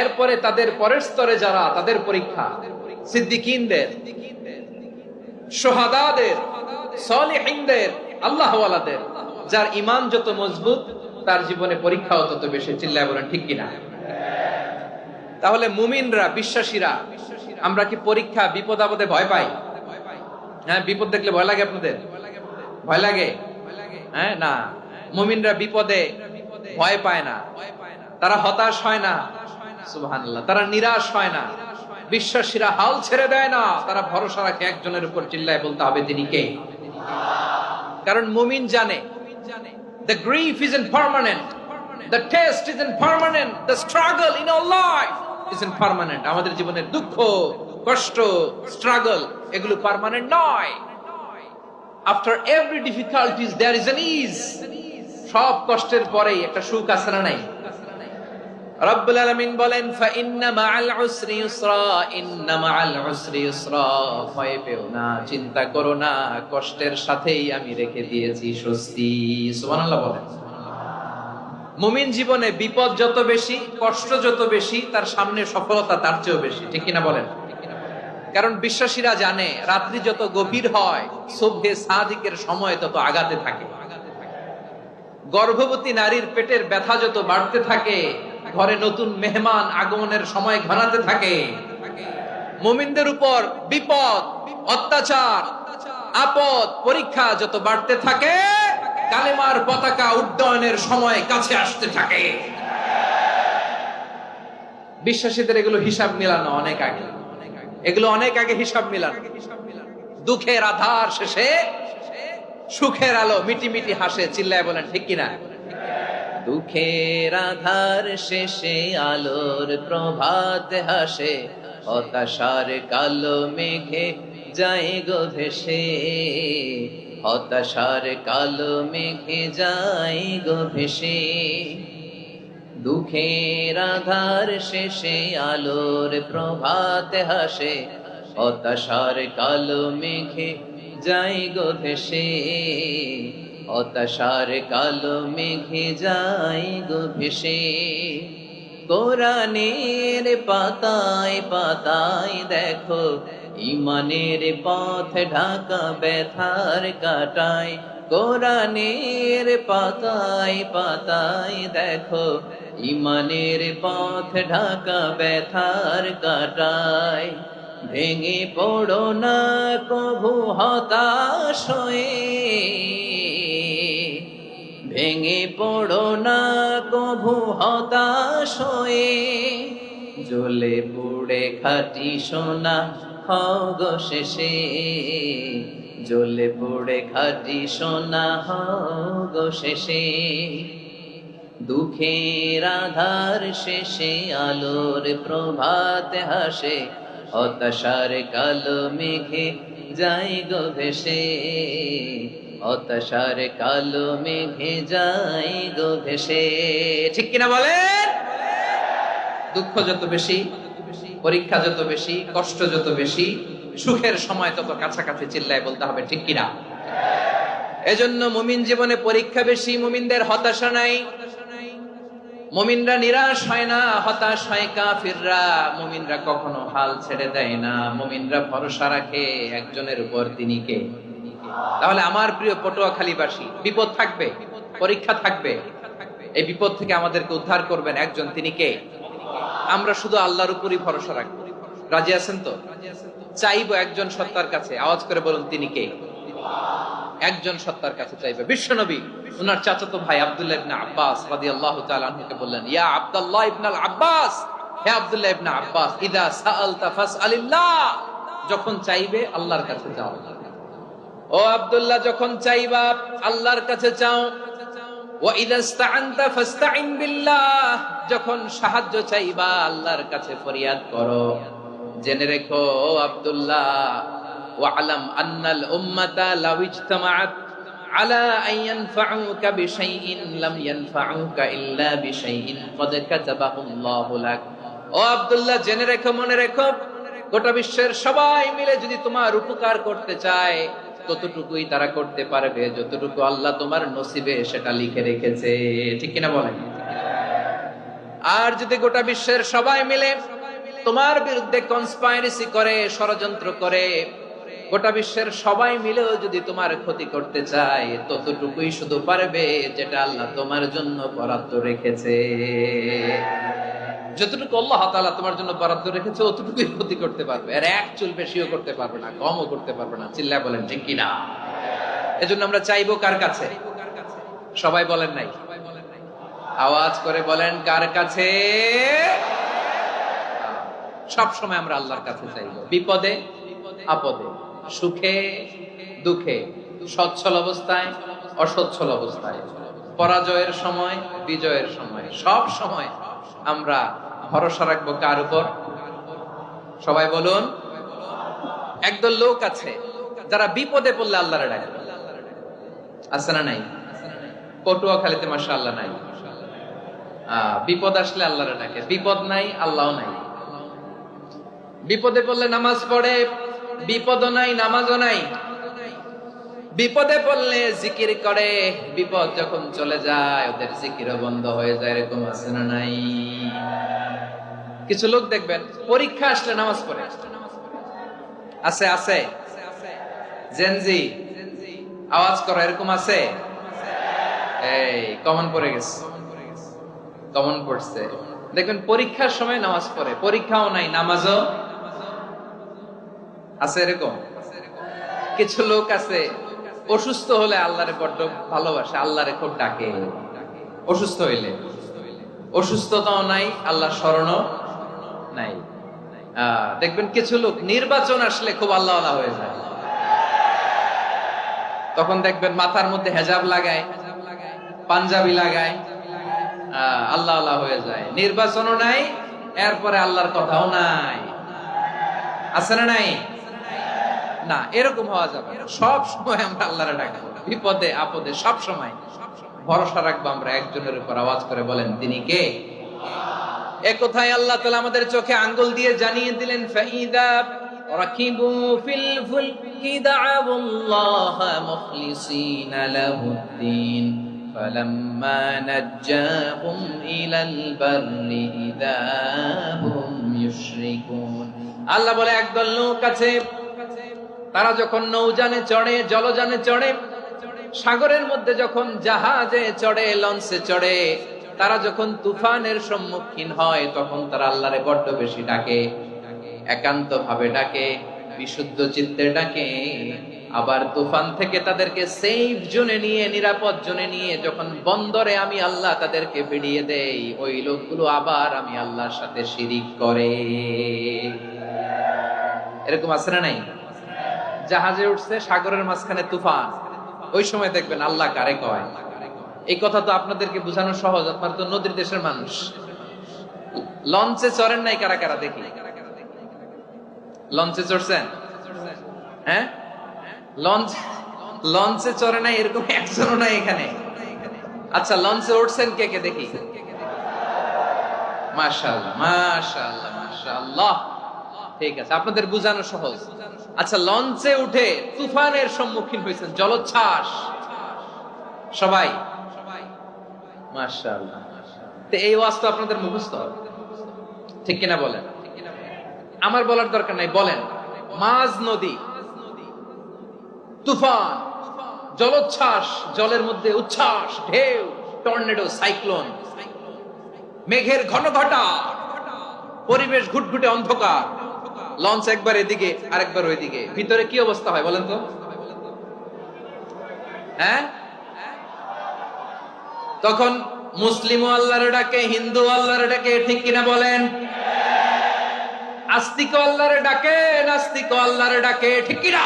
এরপরে তাদের পরের স্তরে যারা তাদের পরীক্ষা, সিদ্দিকীনদের, শুহাদাদের, সালিহিনদের, আল্লাহওয়ালাদের। যার ঈমান যত মজবুত তার জীবনে পরীক্ষাও তত বেশি। চিল্লায় বলেন ঠিক কিনা? তাহলে মুমিনরা, বিশ্বাসীরা, আমরা কি পরীক্ষা বিপদ আপদে ভয় পাই? হ্যাঁ, বিপদ দেখলে ভয় লাগে আপনাদের? ভয় লাগে? হ্যাঁ, না, মুমিনরা বিপদে ভয় পায় না, তারা হতাশ হয় না, সুবহানাল্লাহ, তারা নিরাশ হয় না। বিশ্বাসীরা হাল ছেড়ে দেয় না, তারা ভরসা রাখে একজনের উপর। চিল্লায় বলতে হবে তিনি কে? কারণ মুমিন জানে the grief isn't permanent, the test isn't permanent, the struggle in our life isn't permanent. আমাদের জীবনের দুঃখ, কষ্ট, স্ট্রাগল এগুলো পার্মানেন্ট নয়। After every difficulties there is an ease. সব কষ্টের পরেই একটা সুখ আছে না নাই? রব্বুল আলামিন বলেন ফা ইন্না মাআল উসরি ইউসরা, ইন্না মাআল উসরি ইউসরা, ভয় পেও না, চিন্তা করো না, কষ্টের সাথেই আমি রেখে দিয়েছি স্বস্তি। সুবহানাল্লাহ বলেন। মুমিন জীবনে বিপদ যত বেশি, কষ্ট যত বেশি, তার সামনে সফলতা তার চেয়েও বেশি। ঠিক কিনা বলেন? কারণ বিশ্বাসীরা জানে রাত্রি যত গভীর হয় সুবহে সাদিকের সময় তত আগাতে থাকে। গর্ভবতী নারীর পেটের ব্যথা যত বাড়তে থাকে, ঘরে নতুন মেহমান আগমনের সময় ঘনাতে থাকে। মুমিনদের উপর বিপদ, অত্যাচার, আপদ, পরীক্ষা যত বাড়তে থাকে, কালেমার পতাকা উড্ডয়নের সময় কাছে আসতে থাকে। বিশ্বাসীদের এগুলো হিসাব মিলানো অনেক আগে, এগুলো অনেক আগে হিসাব মিলানো। দুঃখের আধার শেষে সুখের আলো মিটি মিটি হাসে। চিল্লায় বলেন ঠিক কিনা? দুঃখের আধার শেষে আলোর প্রভাত হাসে, হতাশার কালো মেঘে যায় গো ভেসে, হতাশার কালো মেঘে যায় গো ভেসে। দুঃখের আধার শেষে আলোর প্রভাত হাসে, হতাশার কালো মেঘে যায় গো ভেসে, হতাশার কালো মেঘে যায় গো ভেসে। কোরআনের পাতায় পাতায় দেখো ঈমানের পথ ঢাকা ব্যথার কাটায়। কোরআনের পাতায় পাতায় দেখো ঈমানের পথ ঢাকা ব্যথার কাটায়। ভেঙে পড়ো না কভু হতাশ হয়ে, ভেঙে পড়ো না কভু হতাশ হয়ে, জ্বলে পুড়ে খাঁটি সোনা হও গো শেষে, জ্বলে পুড়ে খাঁটি সোনা হও গো শেষে। দুঃখের আধার শেষে আলোর প্রভাত হাসে, হতাশার কালো মেঘে যায় গো ভেসে, হতাশার কালো মেঘে যায় গো ভেসে। ঠিক কিনা বলেন? দুঃখ যত বেশি, পরীক্ষা যত বেশি, কষ্ট যত বেশি, সুখের সময় তত কাছাকাছি। চিল্লায় বলতে হবে ঠিক কিনা? এজন্য মুমিন জীবনে পরীক্ষা বেশি, মুমিনদের হতাশা নাই। মুমিনরা নিরাশ হয় না, হতাশ হয় কাফিররা। মুমিনরা কখনো হাল ছেড়ে দেয় না, মুমিনরা ভরসা রাখে একজনের উপর, তিনি কে? তাহলে আমার প্রিয় পটুয়াখালীবাসী, বিপদ থাকবে, পরীক্ষা থাকবে, এই বিপদ থেকে আমাদেরকে উদ্ধার করবেন একজন, তিনি কে? আমরা শুধু আল্লাহর উপরই ভরসা রাখবো। রাজি আছেন তো? চাইবো একজন সত্তার কাছে, আওয়াজ করে বলুন তিনি কে? একজন সত্তার কাছে চাইবে। বিশ্বনবী ওনার চাচাতো ভাই আব্দুল্লাহ ইবনে আব্বাস রাদিয়াল্লাহু তাআলা আনহুকে বললেন, ইয়া আব্দুল্লাহ ইবনে আব্বাস, হে আব্দুল্লাহ ইবনে আব্বাস, ইদা সাআলতা ফাসআলিল্লাহ, যখন চাইবে আল্লাহর কাছে যাও। ও আব্দুল্লাহ, যখন চাইবা আল্লাহর কাছে চাও। ওয়া ইদা ইসতাআনতা ফাসতাইন বিল্লাহ, যখন সাহায্য চাইবা আল্লাহর কাছে ফরিয়াদ করো। জেনে রেখো ও আব্দুল্লাহ, ওয়া'লাম আন্নাল উম্মাতা লাউ ইজতামাআত আলা আন ইয়ানফাউকা বিশাইইন লাম ইয়ানফাউকা ইল্লা বিশাইইন ক্বাদ কাতাবাহু আল্লাহু লাক। ও আব্দুল্লাহ, জেনে রেখো, মনে রেখো, গোটা বিশ্বের সবাই মিলে যদি তোমার উপকার করতে চায় ততটুকুই তারা করতে পারবে যতটুকু আল্লাহ তোমার নসিবে সেটা লিখে রেখেছে। ঠিক কিনা বলেন? আর যদি গোটা বিশ্বের সবাই মিলে তোমার বিরুদ্ধে কনস্পাইরেসি করে, ষড়যন্ত্র করে, গোটা বিশ্বের সবাই মিলেও যদি তোমার ক্ষতি করতে চায় ততটুকুই শুধু পারবে যেটা আল্লাহ তোমার জন্য বরাদ্দ রেখেছে। যতটুকু আল্লাহ তাআলা তোমার জন্য বরাদ্দ রেখেছে অতটুকুই ক্ষতি করতে পারবে, আর এক চুল বেশিও করতে পারবে না, কমও করতে পারবে না। চিল্লায় বলেন ঠিক কিনা? এজন্য আমরা চাইবো কার কাছে? সবাই বলেন নাই, আওয়াজ করে বলেন কার কাছে? সব সময় আমরা আল্লাহর কাছে চাইবো, বিপদে আপদে, সুখে দুঃখে, সচ্ছল অবস্থায় অসচ্ছল অবস্থায়, পরাজয়ের সময় বিজয়ের সময়, সব সময় আমরা ভরসা রাখবো কার উপর? সবাই বলুন। একদল লোক আছে যারা বিপদে পড়লে আল্লাহরে ডাকে, আছে না নাই? পটুয়াখালীতে মাশাআল্লাহ নাই, বিপদ আসলে আল্লাহরে ডাকে, বিপদ নাই আল্লাহও নাই। বিপদে পড়লে নামাজ পড়ে, বিপদও নাই নামাজও নাই। বিপদে পড়লে জিকির করে, বিপদ যখন চলে যায় ওদের জিকিরও বন্ধ হয়ে যায়। এরকম আছে না নাই? কিছু লোক দেখবেন পরীক্ষা আসলে নামাজ পড়ে, আছে আছে। জেনজি আওয়াজ করো, এরকম আছে? এই কমন পড়ে গেছে, কমন পড়ছে। দেখবেন পরীক্ষার সময় নামাজ পড়ে, পরীক্ষাও নাই নামাজও আছে। এরকম কিছু লোক আছে অসুস্থ হলে আল্লাহরে বড্ড ভালোবাসে, আল্লাহরে খুব ডাকে। অসুস্থ হইলে, অসুস্থতাও নাই, আল্লাহ স্মরণও নাই। দেখবেন কিছু লোক নির্বাচন আসলে খুব আল্লাহওয়ালা হয়ে যায়, তখন দেখবেন মাথার মধ্যে হেজাব লাগায়, পাঞ্জাবি লাগায়, আল্লাহওয়ালা হয়ে যায়। নির্বাচনও নাই, এরপরে আল্লাহর কথাও নাই। আছে না নাই? না, এরকম হওয়া যাবে না। সব সময় আমরা আল্লাহরে ডাকবো, বিপদে আপদে সব সময় ভরসা রাখবো আমরা একজনের উপর। আওয়াজ করে বলেন তিনি কে? এ কথাই আল্লাহ তাআলা আমাদের চোখে আঙ্গুল দিয়ে জানিয়ে দিলেন, ফাইদা রাকিবু ফিল ফুলকি দা'আবুল্লাহ মুখলিসিনা লাহুদ্দিন ফালাম্মা নাজ্জাহুম ইলাল বাররি ইযা হুম ইউশরিকুন। আল্লাহ বলে একদল লোক আছে, তারা যখন নৌযানে চড়ে, জলযানে চড়ে, সাগরের মধ্যে যখন জাহাজে চড়ে, লঞ্চে চড়ে, তারা যখন তুফানের সম্মুখীন হয় তখন তারা আল্লাহরে বড্ড বেশি ডাকে, একান্ত ভাবে ডাকে, বিশুদ্ধ চিত্তে ডাকে। আবার তুফান থেকে তাদেরকে সেফ জোনে নিয়ে, নিরাপদ জোনে নিয়ে যখন বন্দরে আমি আল্লাহ তাদেরকে ফিরিয়ে দেই, ওই লোকগুলো আবার আমি আল্লাহর সাথে শিরিক করে। এরকম আছে না নাই? জাহাজে উঠছে, সাগরের মাঝখানে তুফান, ওই সময় দেখবেন আল্লাহ কারে কয়। এই কথা তো আপনাদেরকে বোঝানো সহজ, আপনারা তো নদীর দেশের মানুষ। লঞ্চে চড়েন নাই কারা কারা? দেখি, লঞ্চে চড়ছেন? হ্যাঁ, লঞ্চে চড়ে নাই এরকম একজনও নাই এখানে। আচ্ছা, লঞ্চে উঠছেন কে কে? দেখি। মাশাআল্লাহ মাশাআল্লাহ মাশাআল্লাহ, ঠিক আছে, আপনাদের বোঝানো সহজ। আচ্ছা, লঞ্চে উঠে তুফানের সম্মুখীন হয়েছেন, জলোচ্ছ্বাস, সবাই? মাশাআল্লাহ। তো এই ওয়াজ তো আপনাদের মুখস্থ, ঠিক কিনা বলেন? আমার বলার দরকার নাই, বলেন। মাঝ নদী, তুফান, জলোচ্ছ্বাস, জলের মধ্যে উচ্ছ্বাস, ঢেউ, টর্নেডো, সাইক্লোন, মেঘের ঘন ঘটা, পরিবেশ ঘুটঘুটে অন্ধকার, লঞ্চ একবার এদিকে আরেকবার ওইদিকে, ভিতরে কি অবস্থা হয় বলেন তো? হ্যাঁ, তখন মুসলিমও আল্লাহর ডাকে, হিন্দু আল্লাহর ডাকে, ঠিক কিনা বলেন? আস্তিক আল্লাহর ডাকে, নাস্তিক আল্লাহর ডাকে, ঠিক কিনা?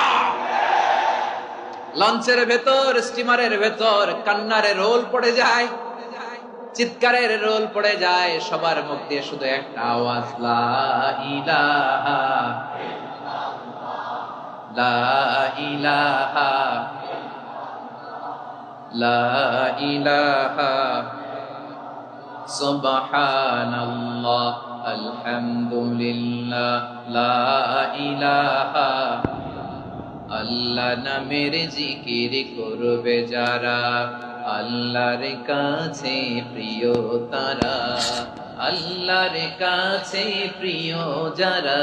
লঞ্চের ভেতর, স্টিমারের ভেতর কান্নারে রোল পড়ে যায়, চিৎকারের রোল পড়ে যায়, সবার মুখ দিয়ে শুধু একটা আওয়াজ, লা ইলাহা লা ইলাহা লা ইলাহা সুবহানাল্লাহ, আলহামদুলিল্লাহ, লা ইলাহা। আল্লাহ নামের জিকির করবে যারা, আল্লাহর কাছে প্রিয় তারা। আল্লাহর কাছে প্রিয় যারা,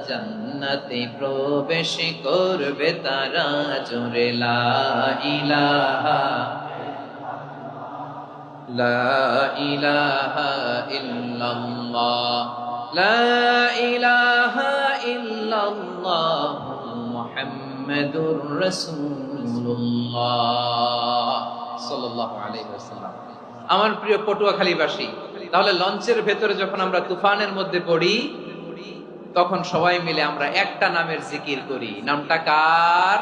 জান্নাতে প্রবেশ করবে তারা। জোরে লা ইলাহা, লা ইলাহা ইল্লাল্লাহ, লা ইলাহা ইল্লাল্লাহ, মুহাম্মাদুর রাসূলুল্লাহ সাল্লাল্লাহু আলাইহি ওয়াসাল্লাম। আমার প্রিয় পটুয়াখালীবাসী, তাহলে লঞ্চের ভেতরে যখন আমরা তুফানের মধ্যে পড়ি, তখন সবাই মিলে আমরা একটা নামের জিকির করি। নামটা কার?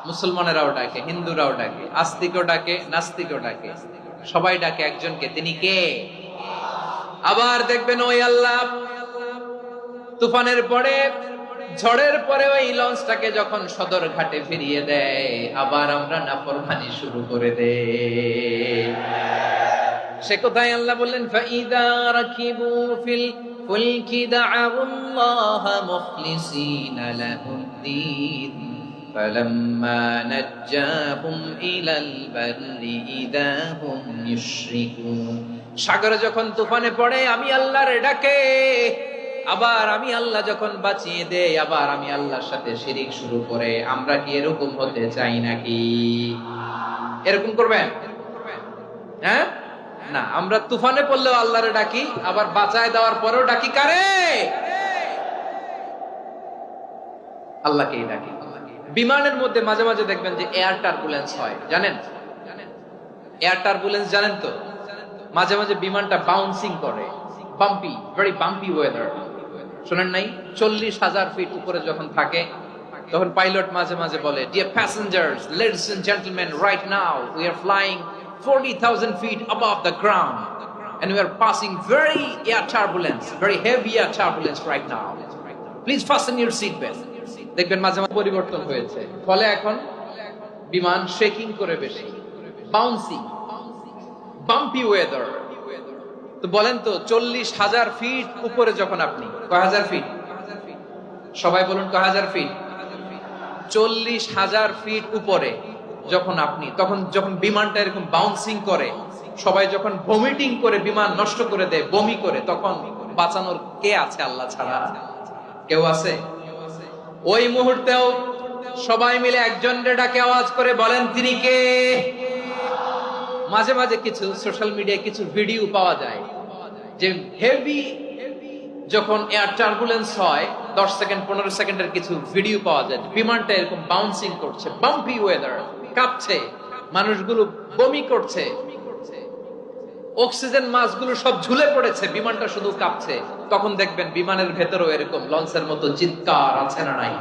মুসলমানেরাও ডাকে, হিন্দুরাও ডাকে, আস্তিকও ডাকে, নাস্তিকও ডাকে, সবাই ডাকে একজনকে। তিনি কে? আবার দেখবেন ওই আল্লাহ তুফানের পরে, ঝড়ের পরে ওই লঞ্চটাকে যখন সদর ঘাটে ফিরিয়ে দেয়, আবার আমরা নাফরমানি শুরু করে দেই। সে কোথায়? আল্লাহ বললেন, ফাইদা রাকিবু ফিল ফুলকি দা'আল্লাহ মুখলিসিনা লাহুদ্দীন ফালাম্মা নাজ্জাহুম ইলাল বাররি ইযা হুম ইউশরিকুন। সাগরে যখন তুফানে পড়ে আমি আল্লাহর ডাকে, আবার আমি আল্লাহ যখন বাঁচিয়ে দেই, আবার আমি আল্লাহর সাথে শিরিক শুরু করে। আমরা কি এরকম হতে চাই নাকি? এরকম করবেন? হ্যাঁ না, আমরা তুফানে পড়লেও আল্লাহরে ডাকি, আবার বাঁচায় দেওয়ার পরেও ডাকি কারে? আল্লাহকেই ডাকি। বিমানের মধ্যে মাঝে মাঝে দেখবেন যে এয়ার টার্বুলেন্স হয়, জানেন? এয়ার টার্বুলেন্স জানেন তো? মাঝে মাঝে বিমানটা বাউন্সিং করে, বাম্পি, ভেরি বাম্পি ওয়েদার। শোনেন নাই? 40,000 ফিট উপরে যখন থাকে, তখন পাইলট মাঝে মাঝে বলে, dear passengers, ladies and gentleman, right now we are flying 40,000 feet above the ground and we are passing very air turbulence, very heavy air turbulence right now. Please fasten your seat belt. দেখবেন মাঝে মাঝে পরিবর্তন হয়েছে, ফলে এখন বিমান shaking করে বেশি, বাউন্সিং, বাম্পি ওয়েদার। তো বলেন তো, 40,000 ফিট উপরে যখন আপনি, কয় হাজার ফিট? সবাই বলুন কয় হাজার ফিট? 40,000 ফিট উপরে যখন আপনি, তখন যখন বিমানটা এরকম বাউন্সিং করে, সবাই যখন ভমিটিং করে বিমান নষ্ট করে দেয়, বমি করে, তখন বাঁচানোর কে আছে আল্লাহ ছাড়া? কেউ আছে? ওই মুহূর্তেও সবাই মিলে একজনের ডাকে আওয়াজ করে বলেন, তিনি কে? মাঝে মাঝে কিছু সোশ্যাল মিডিয়ায় কিছু ভিডিও পাওয়া যায় যে হেভি যখন এয়ার টার্বুলেন্স হয়, 10 সেকেন্ড 15 সেকেন্ডের কিছু ভিডিও পাওয়া যায়, বিমানটা এরকম বাউন্সিং করছে, বাম্পি ওয়েদার, কাঁপছে, মানুষগুলো বমি করছে, অক্সিজেন মাস্কগুলো সব ঝুলে পড়েছে, বিমানটা শুধু কাঁপছে। তখন দেখবেন বিমানের ভেতরেও এরকম লঞ্চের মতো চিৎকার আছে না নাই?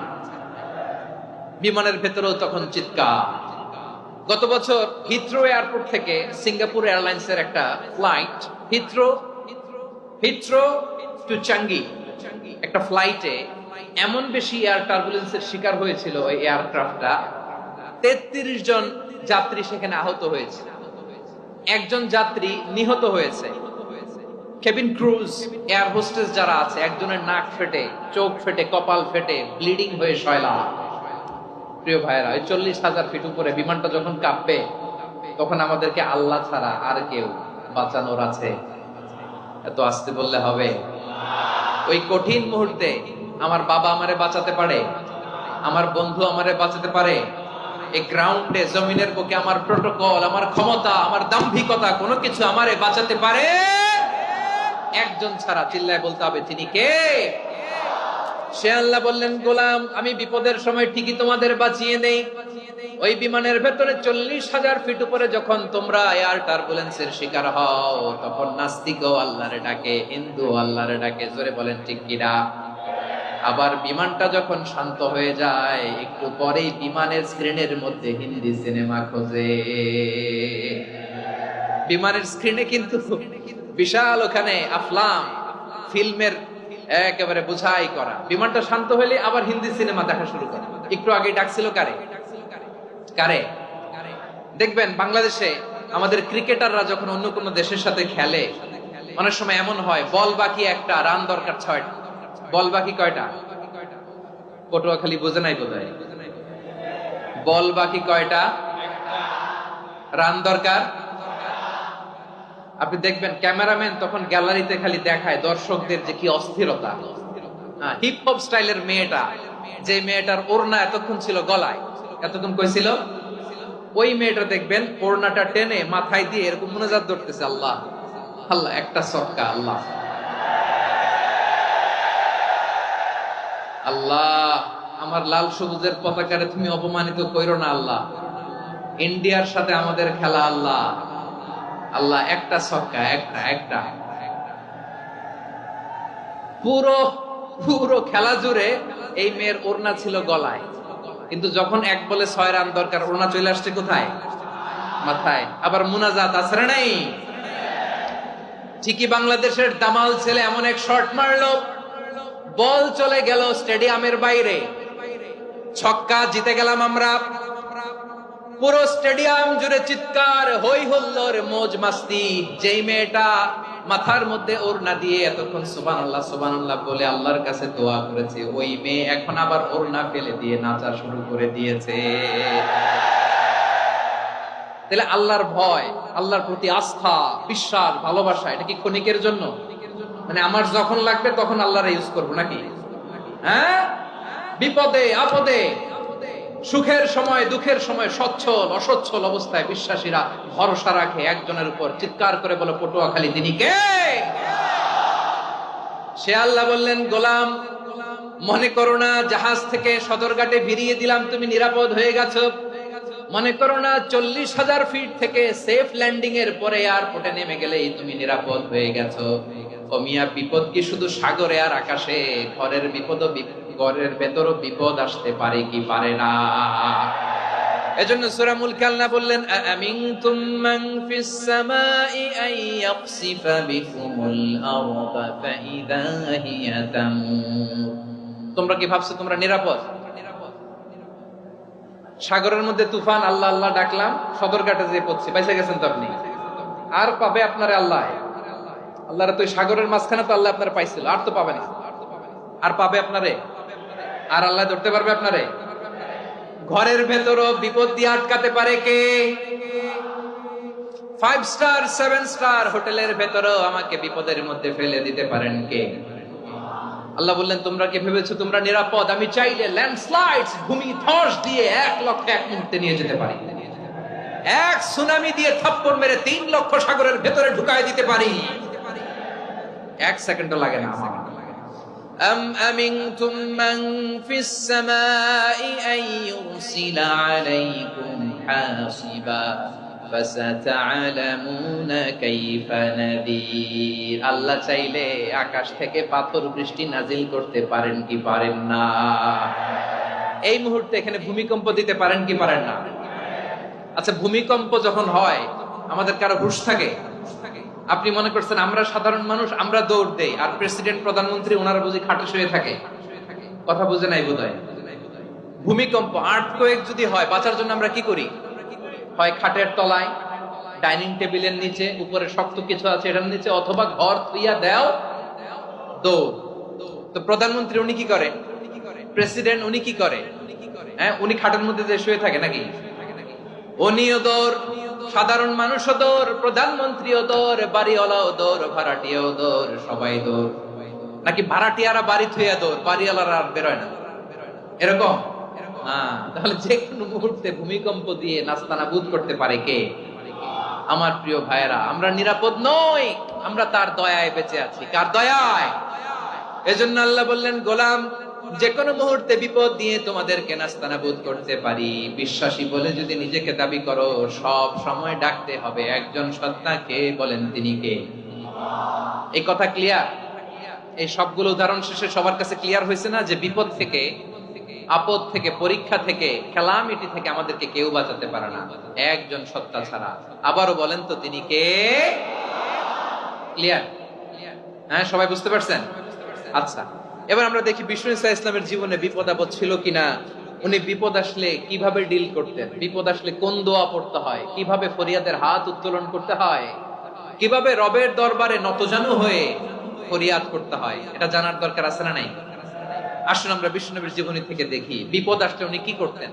বিমানের ভেতরেও তখন চিৎকার। গত বছর হিথ্রো এয়ারপোর্ট থেকে সিঙ্গাপুর এয়ারলাইন্সের একটা ফ্লাইট, হিথ্রো টু চাঙ্গি, একটা ফ্লাইটে এমন বেশি এয়ার টার্বুলেন্সের শিকার হয়েছিল ওই এয়ারক্রাফটটা, 33 জন যাত্রী সেখানে আহত হয়েছে, একজন যাত্রী নিহত হয়েছে। কেবিন ক্রুজ, এয়ার হোস্টেস যারা আছে, একজনের নাক ফেটে, চোখ ফেটে, কপাল ফেটে, ব্লিডিং হয়ে শয়লা। প্রিয় ভাইয়েরা, ওই 40,000 ফিট উপরে বিমানটা যখন কাঁপবে, তখন আমাদেরকে আল্লাহ ছাড়া আর কেউ বাঁচানোর আছে? এত আস্তে বললে হবে? ওই কঠিন মুহূর্তে আমার বাবা আমারে বাঁচাতে পারে, আমার বন্ধু আমারে বাঁচাতে পারে। এই গ্রাউন্ডে, জমিনের বুকে আমার প্রোটোকল, আমার ক্ষমতা, আমার দাম্ভিকতা কোনো কিছু আমারে বাঁচাতে পারে? একজন ছাড়া। চিল্লায় বলতে হবে, তিনি কে? সে আল্লাহ বললেন, গোলাম, আমি বিপদের সময় ঠিকই তোমাদের বাঁচিয়ে নেই। ওই বিমানের ভেতরে 40,000 ফিট উপরে যখন তোমরা এয়ার টার্বুলেন্সের শিকার হও, তখন নাস্তিকও আল্লাহরে ডাকে, হিন্দু আল্লাহরে ডাকে। জোরে বলেন ঠিক কিনা? আবার বিমানটা যখন শান্ত হয়ে যায়, একটু পরেই বিমানের স্ক্রিনের মধ্যে হিন্দি সিনেমা খোঁজে। বিমানের স্ক্রিনে কিন্তু বিশাল ওখানে আফলাম, ফিল্মের একেবারে বোঝাই করা। বিমানটা শান্ত হলে আবার হিন্দি সিনেমা দেখা শুরু করে। একটু আগে ডাকছিল কারে? কারে? দেখবেন বাংলাদেশে আমাদের ক্রিকেটাররা যখন অন্য কোনো দেশের সাথে খেলে, অনেক সময় এমন হয় বল বাকি একটা, রান দরকার 6টা। বল বাকি কয়টা? পটুয়াখালী বোঝে নাই বোধহয়। বল বাকি কয়টা? রান দরকার। আপনি দেখবেন ক্যামেরাম্যান তখন গ্যালারিতে খালি দেখায় দর্শকদের যে কি অস্থিরতা। হিপ হপ স্টাইলের মেয়েটা, যে মেয়েটার ওড়না এতক্ষণ ছিল গলায়, এতক্ষণ কই ছিল, ওই মেয়েটা দেখবেন ওড়নাটা টেনে মাথায় দিয়ে এরকম মুনাজাত ধরতেছে, আল্লাহ আল্লাহ, একটা সক্কা, আল্লাহ আল্লাহ, আমার লাল সবুজের পতাকারে তুমি অপমানিত কইরো না আল্লাহ, ইন্ডিয়ার সাথে আমাদের খেলা আল্লাহ আল্লাহ, একটা ছক্কা, একটা একটা। পুরো পুরো খেলা জুড়ে এই মেয়ের ওড়না ছিল গলায়, কিন্তু যখন 1 বলে 6 রান দরকার, ওড়না চলে আসছে কোথায়? মাথায়। আবার মুনাজাত আছে না নাই? ঠিকই বাংলাদেশের দামাল ছেলে এমন এক শট মারলো, বল চলে গেল স্টেডিয়ামের বাইরে, ছক্কা, জিতে গেলাম আমরা। পুরো স্টেডিয়াম জুড়ে চিৎকার, হই হুল্লোড়, মৌজ মাস্তি। যেই মেয়েটা মাথার মধ্যে ওড়না দিয়ে এতক্ষণ সুবহানাল্লাহ সুবহানাল্লাহ বলে আল্লাহর কাছে দোয়া করেছে, ওই মেয়ে এখন আবার ওড়না ফেলে দিয়ে নাচা শুরু করে দিয়েছে। তাহলে আল্লাহর ভয়, আল্লাহর প্রতি আস্থা, বিশ্বাস, ভালোবাসা, এটা কি ক্ষণিকের জন্য? মানে আমার যখন লাগবে তখন আল্লাহর ইউজ করবো নাকি? হ্যাঁ, বিপদে আপদে, সুখের সময় দুঃখের সময়, সচ্ছল অসচ্ছল অবস্থায় বিশ্বাসীরা ভরসা রাখে একজনের উপর, চিৎকার করে বলে পটুয়াখালী তিনি কে? সে আল্লাহ বললেন, গোলাম মনে করো না জাহাজ থেকে সদরঘাটে ভিড়িয়ে দিলাম তুমি নিরাপদ হয়ে গেছো, মনে করো না 40,000 ফিট থেকে সেফ ল্যান্ডিং এর পরে এয়ারপোর্টে নেমে গেলেই তুমি নিরাপদ হয়ে গেছো। ও মিয়া, বিপদ কি শুধু সাগরে আর আকাশে? ঘরের বিপদও, ঘরের ভেতরও বিপদ আসতে পারে কি পারে না? এজন্য সূরা মুলক আল্লাহ বললেন, আমিনতুম মান ফিস সামাই আন ইয়াখসিফা বিকুমুল আরদা ফাইদা হিয়া তামুর। তোমরা কি ভাবছো তোমরা নিরাপদ? সাগরের মধ্যে তুফান, আল্লাহ আল্লাহ ডাকলাম, সদরঘাটে যেয়ে পড়ছি, বাইসা গেছেন তো আপনি। আর পাবে আপনারে আল্লাহ? আল্লাহর তো সাগরের মাঝখানে তো আল্লাহ আপনারা পাইছিল, আর তো পাবে না। আর পাবে আপনারে? আর আল্লাহ ধরতে পারবে আপনারে? ঘরের ভেতরও বিপদ দিয়ে আটকাতে পারে কে? 5 স্টার 7 স্টার হোটেলের ভেতরও আমাকে বিপদের মধ্যে ফেলে দিতে পারেন কে? আল্লাহ বললেন, তোমরা কি ভেবেছো তোমরা নিরাপদ? আমি চাইলে ল্যান্ডস্লাইডস, ভূমি ধস দিয়ে 1 লক্ষ 1 মুহূর্তে নিয়ে যেতে পারি। এক সুনামি দিয়ে থাপ্পড় মেরে 3 লক্ষ সাগরের ভেতরে ঢুকায় দিতে পারি, 1 সেকেন্ডও লাগে না আমার। أم أمنتم من في السماء أن يرسل عليكم حاصبا فستعلمون كيف نذير। আল্লাহ চাইলে আকাশ থেকে পাথর বৃষ্টি নাজিল করতে পারেন কি পারেন না? এই মুহূর্তে এখানে ভূমিকম্প দিতে পারেন কি পারেন না? আচ্ছা, ভূমিকম্প যখন হয় আমাদের কারো হুঁশ থাকে? আপনি মনে করছেন আমরা সাধারণ মানুষ, আমরা দৌড় দেই, আর প্রেসিডেন্ট প্রধানমন্ত্রী ওনারা বুঝি খাটে শুয়ে থাকে? কথা বুঝে নাই বোধহয়। ভূমিকম্প, আর্থকোয়েক যদি হয়, বাঁচার জন্য আমরা কি করি? হয় খাটের তলায়, ডাইনিং টেবিলের নিচে, উপরে শক্ত কিছু আছে এটার নিচে, অথবা ঘর থুইয়া দেও দৌড়। তো প্রধানমন্ত্রী উনি কি করে? প্রেসিডেন্ট উনি কি করে? হ্যাঁ, উনি খাটের মধ্যে যে শুয়ে থাকে নাকি? উনিও দৌড়, সাধারণ মানুষও দৌড়, প্রধানমন্ত্রীও দৌড়, বাড়িওয়ালাও দৌড়, ভাড়াটিয়াও দৌড়, সবাই দৌড়। নাকি ভাড়াটিয়ারা বাড়ি থুইয়া দৌড়, বাড়িওয়ালারা আর বেরোয় না? এরকম? তাহলে যে কোনো মুহূর্তে ভূমিকম্প দিয়ে নাস্তানাবুদ করতে পারে কে? আমার প্রিয় ভাইয়েরা, আমরা নিরাপদ নই, আমরা তার দয়ায় বেঁচে আছি। কার দয়ায়? এজন্য আল্লাহ বললেন, গোলাম যে কোনো মুহূর্তে বিপদ দিয়ে তোমাদেরকে নাস্তানাবুদ করতে পারি। বিশ্বাসী বলে যদি নিজেকে দাবি করো, সব সময় ডাকতে হবে একজন সত্তাকে, বলেন তিনি কে? এই কথা ক্লিয়ার? এই সবগুলো উদাহরণ শেষে সবার কাছে ক্লিয়ার হয়েছে না যে বিপদ থেকে, আপদ থেকে, পরীক্ষা থেকে, ক্যালামিটি থেকে আমাদেরকে কেউ বাঁচাতে পারে না একজন সত্তা ছাড়া। আবারও বলেন তো তিনি কে? ক্লিয়ার? হ্যাঁ, সবাই বুঝতে পারছেন? আচ্ছা, এবার আমরা দেখি বিষ্ণু ইসা ইসলামের জীবনে বিপদ আপদ ছিল কিনা। উনি বিপদ আসলে কিভাবে ডিল করতেন, বিপদ আসলে কোন দোয়া পড়তে হয়, কিভাবে ফরিয়াদের হাত উত্তোলন করতে হয়, কিভাবে রবের দরবারে নতজানু হয়ে ফরিয়াদ করতে হয়, এটা জানার দরকার আছে না নাই? আসুন আমরা বিশ্বনবীর জীবনী থেকে দেখি বিপদ আসলে উনি কি করতেন।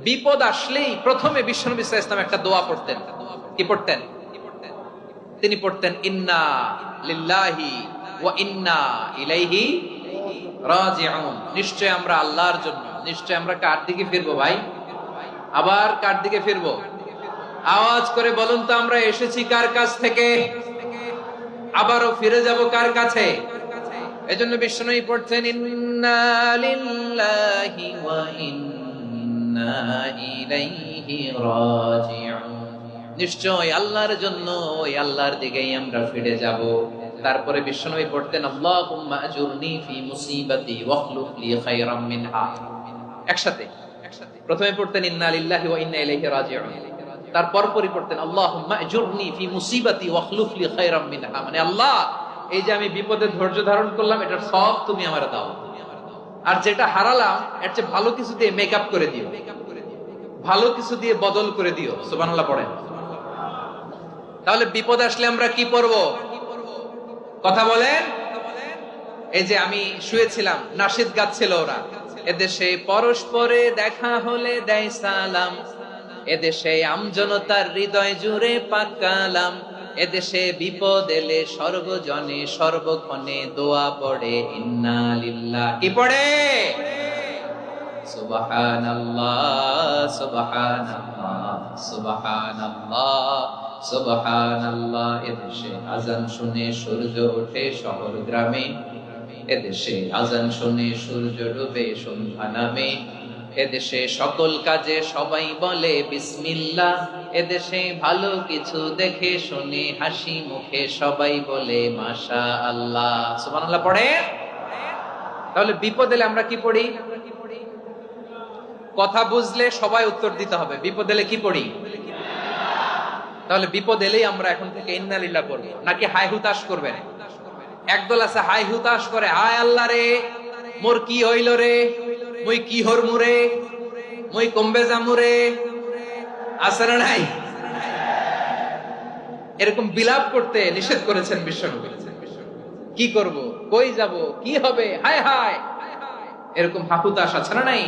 বিপদ আসলেই প্রথমে বিশ্বনবী সাল্লাল্লাহু আলাইহি ওয়াসাল্লাম একটা দোয়া পড়তেন। কি পড়তেন? তিনি পড়তেন ইন্না লিল্লাহি ওয়া ইন্না ইলাইহি রাজিউন। নিশ্চয় আমরা আল্লাহর জন্য, নিশ্চয় আমরা কার দিকে ফিরবো ভাই? আবার কার দিকে ফিরবো? আওয়াজ করে বলুন তো, আমরা এসেছি কার কাছ থেকে, আবারও ফিরে যাব কার কাছে? এজন্য বিষ্ণুই পড়ছেন ইন্না লিল্লাহি ওয়া ইন্না ইলাইহি রাজিউন। নিশ্চয় আল্লাহর জন্য, ওই আল্লাহর দিকেই আমরা ফিরে যাব। তারপরে বিষ্ণুই পড়তেন আল্লাহুম্মা আজুরনি ফি মুসিবাতি ওয়াখলুফ লি খায়রাম মিনহা। একসাথে প্রথমে পড়তেন ইন্না লিল্লাহি ওয়া ইন্না ইলাইহি রাজিউন, তারপর পরে পড়তেন আল্লাহুম্মা আজুরনি ফি মুসিবাতি ওয়াখলুফ লি খায়রাম মিনহা। মানে আল্লাহ, এই যে আমি বিপদে ধৈর্য ধারণ করলাম, এটার সব তুমি আমারে দাও, আর যেটা হারালাম এর চেয়ে ভালো কিছু দিয়ে মেকআপ করে দিও, ভালো কিছু দিয়ে বদল করে দিও। সুবহানাল্লাহ পড়েন। তাহলে বিপদ আসলে আমরা কি পড়ব? কথা বলেন। এই যে আমি শুয়েছিলাম, নাশিদ গাচ্ছিল ওরা, এদেশে পরস্পরে দেখা হলে দেয় সালাম, এদেশে আমজনতার হৃদয় জুড়ে পাক কালাম, এদেশে বিপদ এলে সর্বজনে সর্বক্ষণে দোয়া পড়ে ইন্না লিল্লাহ। কি পড়ে? সুবহানাল্লাহ সুবহানাল্লাহ সুবহানাল্লাহ সুবহানাল্লাহ। এদেশে আজান শুনে সূর্য ওঠে শহর গ্রামে, এদেশে আজান শুনে সূর্য ডুবে সন্ধ্যা নামে, এদেশে সকল কাজে সবাই বলে বিসমিল্লাহ, এদেশে ভালো কিছু দেখে শুনে হাসি মুখে সবাই বলে মাশাআল্লাহ। সুবহানাল্লাহ পড়ে। তাহলে বিপদ এলে আমরা কি পড়ি? কথা বুঝলে সবাই উত্তর দিতে হবে। বিপদ এলে কি পড়ি? তাহলে বিপদ এলেই আমরা এখন থেকে ইন্না লিল্লাহ পড়বো, নাকি হাই হুতাশ করবেন? একদল আছে হাই হুতাশ করে, হায় আল্লাহ রে মোর কি হইল রে, মুই কি হরমু রে, মুই কমবে যামু রে। আছে না নাই? এরকম বিলাপ করতে নিষেধ করেছেন বিশ্বনবী। কি করব, কই যাব, কি হবে, হায় হায়, এরকম হাহুতাশ আছে না নাই?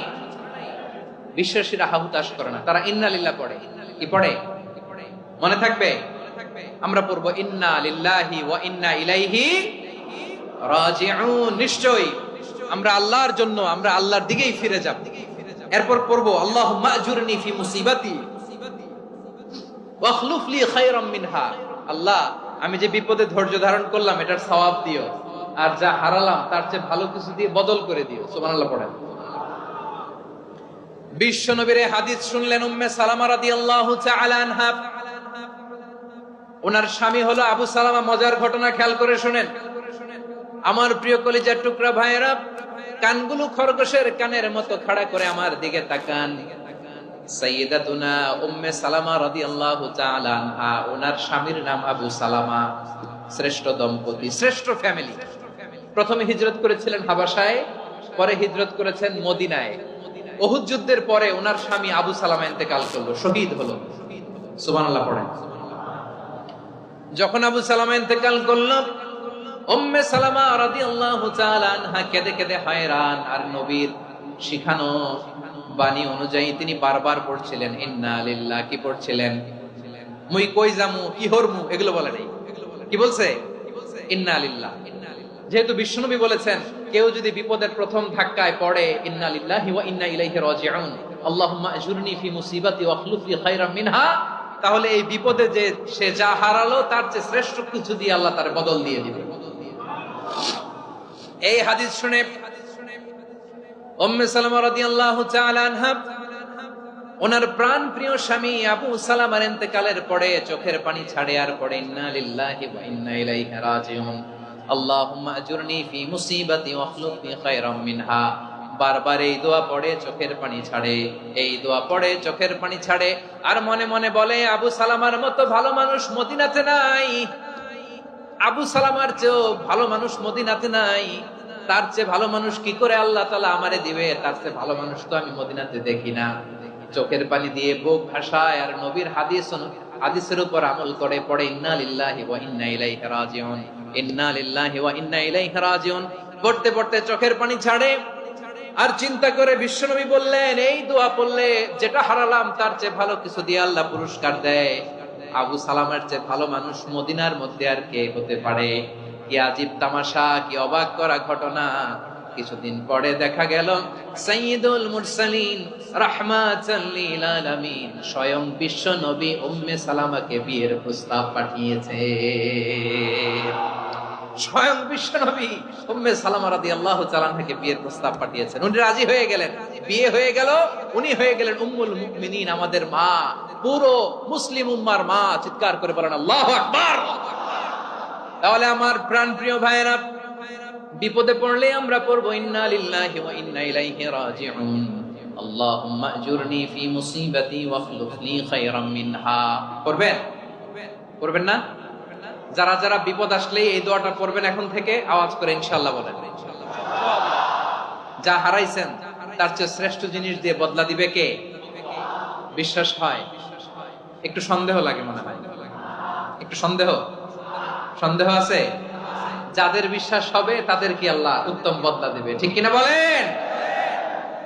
বিশ্বাসীরা হাহুতাশ করে না, তারা ইন্না লিল্লাহ পড়ে। কি পড়ে? মনে থাকবে? আমরা পড়ব ইন্না লিল্লাহি ওয়া ইন্না ইলাইহি রাজিউন। নিশ্চয় আমরা আল্লাহর জন্য, আমরা আল্লাহর দিকেই ফিরে যাব। এরপর পড়ব আল্লাহুম্মা আজুরনি ফি মুসিবাতি ওয়াখলুফ লি খায়রাম মিনহা। আল্লাহ, আমি যে বিপদে ধৈর্য ধারণ করলাম এটার সওয়াব দিও, আর যা হারালাম তার চেয়ে ভালো কিছু দিয়ে বদল করে দিও। সুবহানাল্লাহ পড়েন। বিশ্বনবীর হাদিস শুনলেন উম্মে সালামা রাদিয়াল্লাহু তাআলা আনহা। ওনার স্বামী হলো আবু সালামা। মজার ঘটনা খেয়াল করে শুনেন আমার প্রিয় কলিজার টুকরা ভাইয়েরা। কানগুলো খরগোশের কানের মতো খাড়া করে আমার দিকে তাকান। সাইয়্যিদাতুনা উম্মে সালামা রাদিয়াল্লাহু তাআলা আনহা, ওনার স্বামীর নাম আবু সালামা। শ্রেষ্ঠ দম্পতি, শ্রেষ্ঠ ফ্যামিলি। প্রথমে হিজরত করেছিলেন হাবাসায়, পরে হিজরত করেছেন মদিনায়। উহুদ যুদ্ধের পরে ওনার স্বামী আবু সালামা ইন্তেকাল করলো, শহীদ হলো। সুবহানাল্লাহ পড়েন। যখন আবু সালামা ইন্তেকাল করলো, উম্মে সালামা রাদিয়াল্লাহু তাআলা আনহা কেঁদে কেঁদে হয়রান। আর নবীর শিখানো বাণী অনুযায়ী তিনি বারবার পড়ছিলেন ইন্না লিল্লাহ। কি পড়ছিলেন? মুই কই যামু, কি হরমু, এগুলো বলে নাই। কি বলছে? ইন্না লিল্লাহ। যেহেতু বিশ্বনবী বলেছেন কেউ যদি বিপদের প্রথম ধাক্কায় পড়ে ইন্না লিল্লাহি ওয়া ইন্না ইলাইহি রাজিউন, আল্লাহুম্মা আজুরনি ফি মুসিবাতি ওয়াখলুফ লি খায়রাম মিনহা, তাহলে এই বিপদে যে সে যা হারালো তার চেয়ে শ্রেষ্ঠ কিছু দিয়ে আল্লাহ তার বদল দিয়ে দিবে। এই হাদিস শুনে উম্মে সালামা রাদিয়াল্লাহু তাআলা আনহা ওনার প্রাণ প্রিয় স্বামী আবু সালামার ইন্তেকালের পরে চোখের পানি ছাড়ে আর পড়ে ইন্না লিল্লাহি ওয়া ইন্না ইলাইহি রাজিউন, আল্লাহুম্মা আজুরনি ফি মুসিবাতি ওয়াখলুফ লি খায়রাম মিনহা। বারবার এই দোয়া পড়ে চোখের পানি ছাড়ে, এই দোয়া পড়ে চোখের পানি ছাড়ে, আর মনে মনে বলে আবু সালামার মতো ভালো মানুষ মদিনাতে নাই, আবু সালামার চেয়েও ভালো মানুষ মদিনাতে নাই। তার চেয়ে ভালো মানুষ কি করে আল্লাহ তাআলা আমারে দিবে, তার চেয়ে ভালো মানুষ তো আমি মদিনাতে দেখি না। চোখের পানি দিয়ে বুক ভাসায় আর নবীর হাদিসের উপর আমল করে পড়ে ইন্না লিল্লাহি ওয়া ইন্না ইলাইহি রাজিউন, ইন্না লিল্লাহি ওয়া ইন্না ইলাইহি রাজিউন পড়তে পড়তে চোখের পানি ছাড়ে। আর চিন্তা করে বিশ্বনবী বললেন, এই দোয়া পড়লে যেটা হারালাম তার চেয়ে ভালো কিছু দিয়ে আল্লাহ পুরস্কার দেয়। আবু সালামের চেয়ে ভালো মানুষ মদিনার মধ্যে আর কে হতে পারে? কি আজীব তামাশা, কি অবাক করা ঘটনা। কিছুদিন পরে দেখা গেল সাইয়্যিদুল মুরসালিন রাহমাতাল লিল আলামিন স্বয়ং বিশ্ব নবী উম্মে সালামাকে বিয়ের প্রস্তাব পাঠিয়েছে। স্বয়ং বিশ্ব নবী উম্মে সালামা রাদিয়াল্লাহু তাআলা আনহাকে বিয়ের প্রস্তাব পাঠিয়েছেন। উনি রাজি হয়ে গেলেন, বিয়ে হয়ে গেল, উনি হয়ে গেলেন উম্মুল মুমিনিন, আমাদের মা, পুরো মুসলিম উম্মার মা। চিৎকার করে বলেন আল্লাহু আকবার। তাহলে আমার প্রাণপ্রিয় ভাইয়েরা, বিপদে পড়লে আমরা পড়বো ইন্না লিল্লাহি ওয়া ইন্না ইলাইহি রাজিউন, আল্লাহুম্মা আজুরনি ফি মুসিবাতি ওয়াখলুফনি খায়রাম মিনহা। পড়বেন? পড়বেন না? যারা যারা বিপদ আসলে এই দোয়াটা পড়বেন এখন থেকে আওয়াজ করে ইনশাআল্লাহ বলেন। যা হারাইছেন তার চেয়ে শ্রেষ্ঠ জিনিস দিয়ে বদলা দিবে কে? বিশ্বাস হয়? একটু সন্দেহ লাগে মনে হয়, একটু সন্দেহ আছে? যাদের বিশ্বাস হবে তাদের কি আল্লাহ উত্তম বদলা দিবে, ঠিক কিনা বলেন?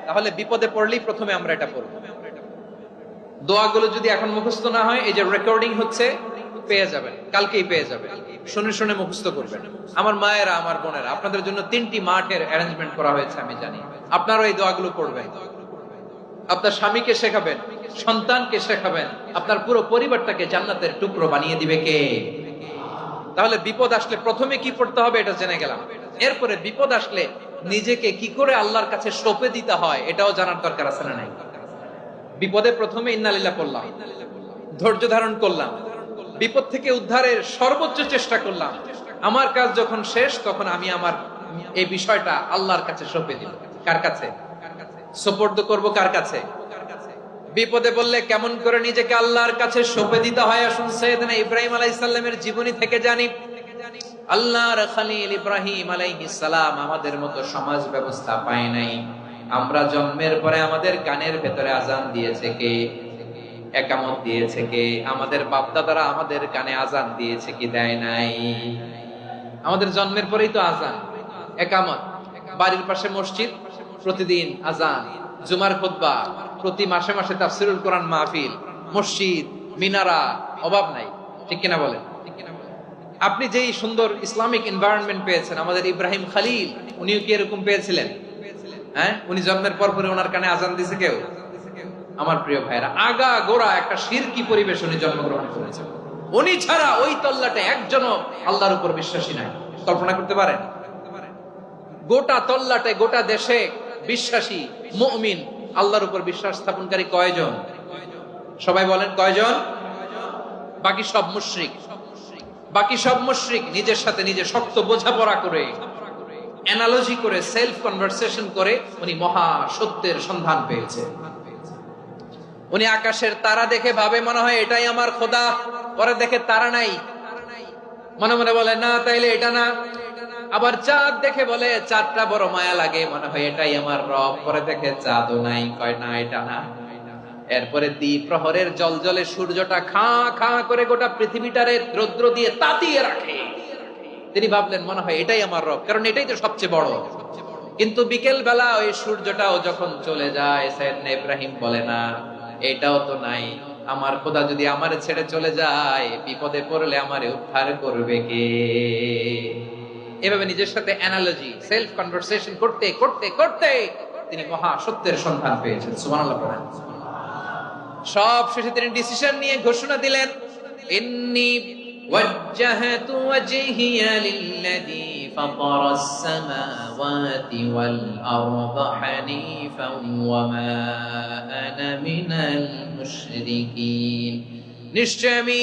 তাহলে বিপদে পড়লেই প্রথমে আমরা এটা পড়ব। দোয়াগুলো যদি এখন মুখস্থ না হয়, এই যে রেকর্ডিং হচ্ছে, পেয়ে যাবেন, কালকেই পেয়ে যাবেন। শুনে শুনে মুখস্থ করবেন। আমার মায়েরা, আমার বোনেরা, আপনাদের জন্য 3টি মাঠের অ্যারেঞ্জমেন্ট করা হয়েছে, আমি জানি। আপনারা এই দোয়াগুলো পড়বেন, আপনার স্বামীকে শেখাবেন, সন্তানকে শেখাবেন, আপনার পুরো পরিবারটাকে জান্নাতের টুকরো বানিয়ে দিবে কে? তাহলে বিপদ আসলে প্রথমে কি পড়তে হবে এটা জেনে গেলাম। এরপরে বিপদ আসলে নিজেকে কি করে আল্লাহর কাছে সঁপে দিতে হয় এটাও জানার দরকার আছে না নাই? বিপদে প্রথমে ইন্নালিল্লাহ করলাম, ধৈর্য ধারণ করলাম, বিপদ থেকে উদ্ধারের সর্বোচ্চ চেষ্টা করলাম। আমার কাজ যখন শেষ, তখন আমি আমার এই বিষয়টা আল্লাহর কাছে সঁপে দিব। কার কাছে সোপর্দ করব? কার কাছে? বিপদে বললে কেমন করে নিজেকে আল্লাহর কাছে সঁপে দিতে হয়, আসুন সাইয়েদনা ইব্রাহিম আলাইহিস সালামের জীবনী থেকে জানি। আল্লাহর খলিল ইব্রাহিম আলাইহিস সালাম আমাদের মতো সমাজ ব্যবস্থা পায় নাই। আমরা জন্মের পরে আমাদের কানের ভেতরে আজান দিয়েছে কে? একামত দিয়েছে কে? আমাদের বাপ দাদারা আমাদের কানে আজান দিয়েছে কি দেয় নাই? আমাদের জন্মের পরেই তো আজান, একামত, বাড়ির পাশে মসজিদ, প্রতিদিন আজান, জুমার খুতবা, প্রতি মাসে মাসে তাফসীরুল কোরআন মাহফিল, মসজিদ, মিনারা, অভাব নাই, ঠিক কিনা বলেন? আপনি যেই সুন্দর ইসলামিক এনভায়রনমেন্ট পেয়েছেন, আমাদের ইব্রাহিম খলিল উনিও কি এরকম পেয়েছিলেন? হ্যাঁ, উনি জন্মের পর পরে ওনার কানে আজান দিয়েছে কেউ? আমার প্রিয় ভাইরা, আগা গোড়া একটা শিরকি পরিবেশ উনি জন্মগ্রহণ করেছেন। উনি ছাড়া ওই তল্লাটে একজনও আল্লাহর উপর বিশ্বাসী নাই। কল্পনা করতে পারেন? গোটা তল্লাটে, গোটা দেশে বিশ্বাসী মুমিন, আল্লাহর উপর বিশ্বাস স্থাপনকারী কয়জন? সবাই বলেন কয়জন? বাকি সব মুশরিক। বাকি সব মুশরিক নিজের সাথে নিজে শক্ত বোঝাপড়া করে, অ্যানালজি করে, সেলফ কনভারসেশন করে উনি মহা সত্যের সন্ধান পেয়েছে। উনি আকাশের তারা দেখে ভাবে মনে হয় এটাই আমার খোদা, পরে দেখে তারা নাই, মনে মনে বলে না তাইলে এটা না। আবার চাঁদ দেখে বলে চাঁদটা বড় মায়া লাগে, মনে হয় এটাই আমার রব, পরে দেখে চাঁদও নাই, কয় না এটা না। এরপরে দ্বীপ প্রহরের জলজলে সূর্যটা খাঁ খাঁ করে গোটা পৃথিবীটারে রৌদ্র দিয়ে তাতিয়ে রাখে। তিনি ভাবলেন মনে হয় এটাই আমার রব, কারণ এটাই তো সবচেয়ে বড়। কিন্তু বিকেল বেলা ওই সূর্যটাও যখন চলে যায়, সাইয়েদনা ইব্রাহিম বলে না এটাও তো নাই, আমার খোদা যদি আমারে ছেড়ে চলে যায়, বিপদে পড়লে আমারে উদ্ধার করবে কে? এভাবে নিজের সাথে অ্যানালজি, সেলফ কনভারসেশন করতে করতে করতে তিনি মহা সত্যের সন্ধান পেয়েছেন। সুবহানাল্লাহ পড়েন। সব শেষে তিনি ডিসিশন নিয়ে ঘোষণা দিলেন, ইন্নী ওয়াজ্জাহাতু ওয়াজহিয়া লিল্লাযী ফাতারাস সামাওয়াতি ওয়াল আরদা হানিফান ওয়া মা আনা মিনাল মুশরিকিন। নিশ্চয় আমি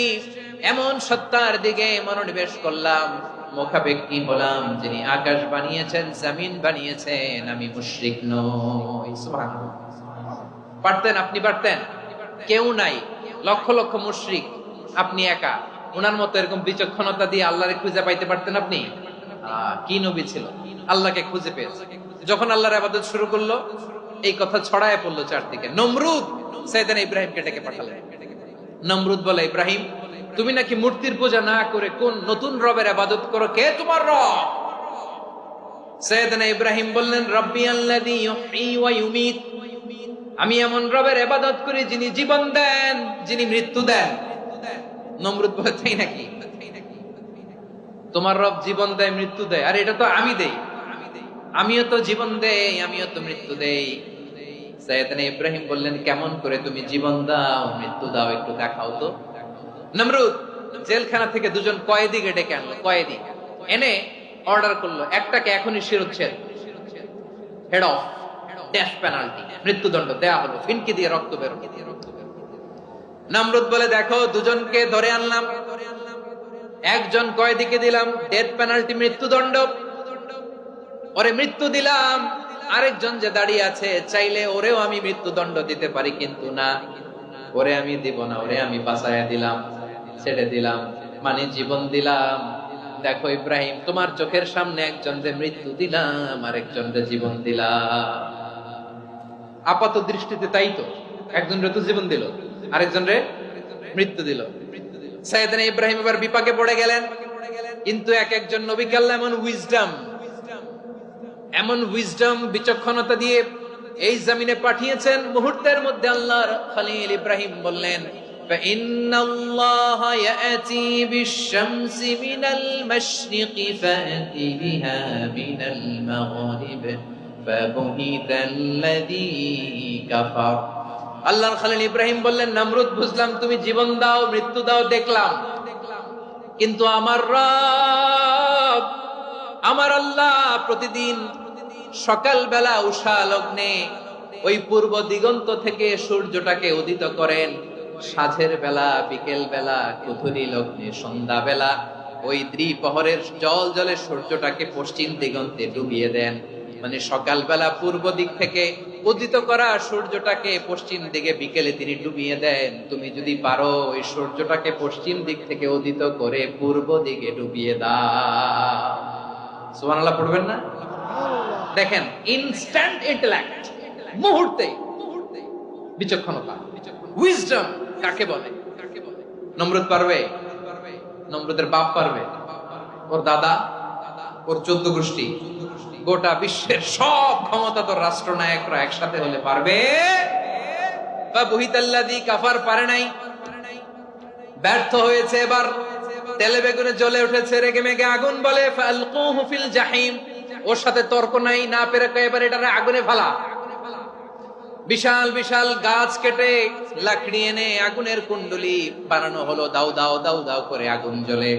এমন সত্তার দিকে মনোনিবেশ করলাম, মুখাপেক্ষী হলাম, যিনি আকাশ বানিয়েছেন, জমিন বানিয়েছেন, আমি মুশরিক নই। সুবহানাল্লাহ। পারতেন? আপনি পারতেন? কেউ নাই, লক্ষ লক্ষ মুশরিক, আপনি একা। ওনার মতো এরকম বিচক্ষণতা দিয়ে আল্লাহরে খুঁজে পাইতে পারতেন আপনি? কি নবী ছিল! আল্লাহকে খুঁজে পেয়েছে। যখন আল্লাহর ইবাদত শুরু করলো, এই কথা ছড়ায় পড়লো চারদিকে। নমরুদ সাইয়েদনা ইব্রাহিমকে ডেকে পাঠালেন। নমরুদ বলে, ইব্রাহিম, তুমি নাকি মূর্তির পূজা না করে কোন নতুন রবের ইবাদত করো, কে তোমার রব? সাইয়েদনা ইব্রাহিম বললেন, রব্বি আল্লাযী ইউহয়ী ওয়া ইউমীত, আমি এমন রবের ইবাদত করি যিনি জীবন দেন, যিনি মৃত্যু দেন। নমরুদ বলে, তাই নাকি? তোমার রব জীবন দেয়, মৃত্যু দেয়, আর এটা তো আমি দেই। আমিও তো জীবন দেই, আমিও তো মৃত্যু দেই। সাইয়েদনা ইব্রাহিম বললেন, কেমন করে তুমি জীবন দাও, মৃত্যু দাও, একটু দেখাও তো। নমরুদ জেলখানা থেকে দুজন কয়েদিকে ডেকে আনলো। কয়েদি এনে অর্ডার করলো, একটাকে এখনই শিরোচ্ছেদ, হেড অফ, ডেথ পেনাল্টি, মৃত্যুদণ্ড দেয়া হলো, ফিনকি দিয়ে রক্ত বের। নমরুদ বলে, দেখো, দুজনকে ধরে আনলাম, একজন কয়েদিকে দিলাম ডেথ পেনাল্টি, মৃত্যুদণ্ড, ওরে মৃত্যু দিলাম। আরেকজন যে দাঁড়িয়ে আছে, চাইলে ওরেও আমি মৃত্যুদণ্ড দিতে পারি, কিন্তু না, ওরে আমি দিব না, ওরে আমি বাঁচাইয়া দিলাম, ছেড়ে দিলাম, মানে জীবন দিলাম। দেখো ইব্রাহিম, তোমার চোখের সামনে একজন যে মৃত্যু দিলাম, আরেকজন যে জীবন দিলাম। আপাত দৃষ্টিতে তাই তো, একজন রে তো জীবন দিল, আরেকজন রে মৃত্যু দিল। সাইয়েদনা ইব্রাহিম এবার বিপাকে পড়ে গেলেন। কিন্তু এক একজন নবীকে আল্লাহ এমন উইজডম বিচক্ষণতা দিয়ে এই জমিনে পাঠিয়েছেন, মুহূর্তের মধ্যে আল্লাহর খলিল ইব্রাহিম বললেন, فإن الله يأتي بالشمس من المشرق فأت بها من المغرب فبهت الذي كفر। আল্লাহর খলিল ইব্রাহিম বললেন, নমরুদ, বুঝলাম তুমি জীবন দাও, মৃত্যু দাও, দেখলাম, কিন্তু আমার রব, আমার আল্লাহ প্রতিদিন সকালবেলা উষা লগ্নে ওই পূর্ব দিগন্ত থেকে সূর্যটাকে উদিত করেন, সাঁঝের বেলা, বিকেল বেলা, কুথুরি লগ্নে, সন্ধ্যা বেলা ওই দ্বিপ্রহরের জল জলে সূর্যটাকে পশ্চিম দিগন্তে ডুবিয়ে দেন। মানে সকালবেলা পূর্ব দিক থেকে উদিত করা সূর্যটাকে পশ্চিম দিকে বিকেলে তিনি ডুবিয়ে দেন। তুমি যদি পারো ওই সূর্যটাকে পশ্চিম দিক থেকে উদিত করে পূর্ব দিকে ডুবিয়ে দাও। সুবহানাল্লাহ পড়বেন না? দেখেন, ইনস্ট্যান্ট ইন্টেলেক্ট, মুহূর্তে বিচক্ষণতা, উইজডম কাকে বলে? নমরুদ পারবে? নমরুদের বাপ পারবে? ওর দাদা, ওর 14 গোষ্ঠী, গোটা বিশ্বের সব ক্ষমতাধর রাষ্ট্রনায়করা একসাথে হলে পারবে? বা বুহিতাল্লাযী কাফার পারে নাই, ব্যর্থ হয়েছে। এবার তেলে বেগুনে জ্বলে উঠেছে, রেগে মেগে আগুন বলে, ফালকুহু ফিল জাহিম। ওর সাথে তর্ক নাই, না পেরে এবার এটারে আগুনে ফেলা। বিশাল বিশাল গাছ কেটে লাকড়ি এনে আগুনের কুণ্ডলি বানানো হলো, দাও দাও দাও দাও করে আগুন জ্বলে।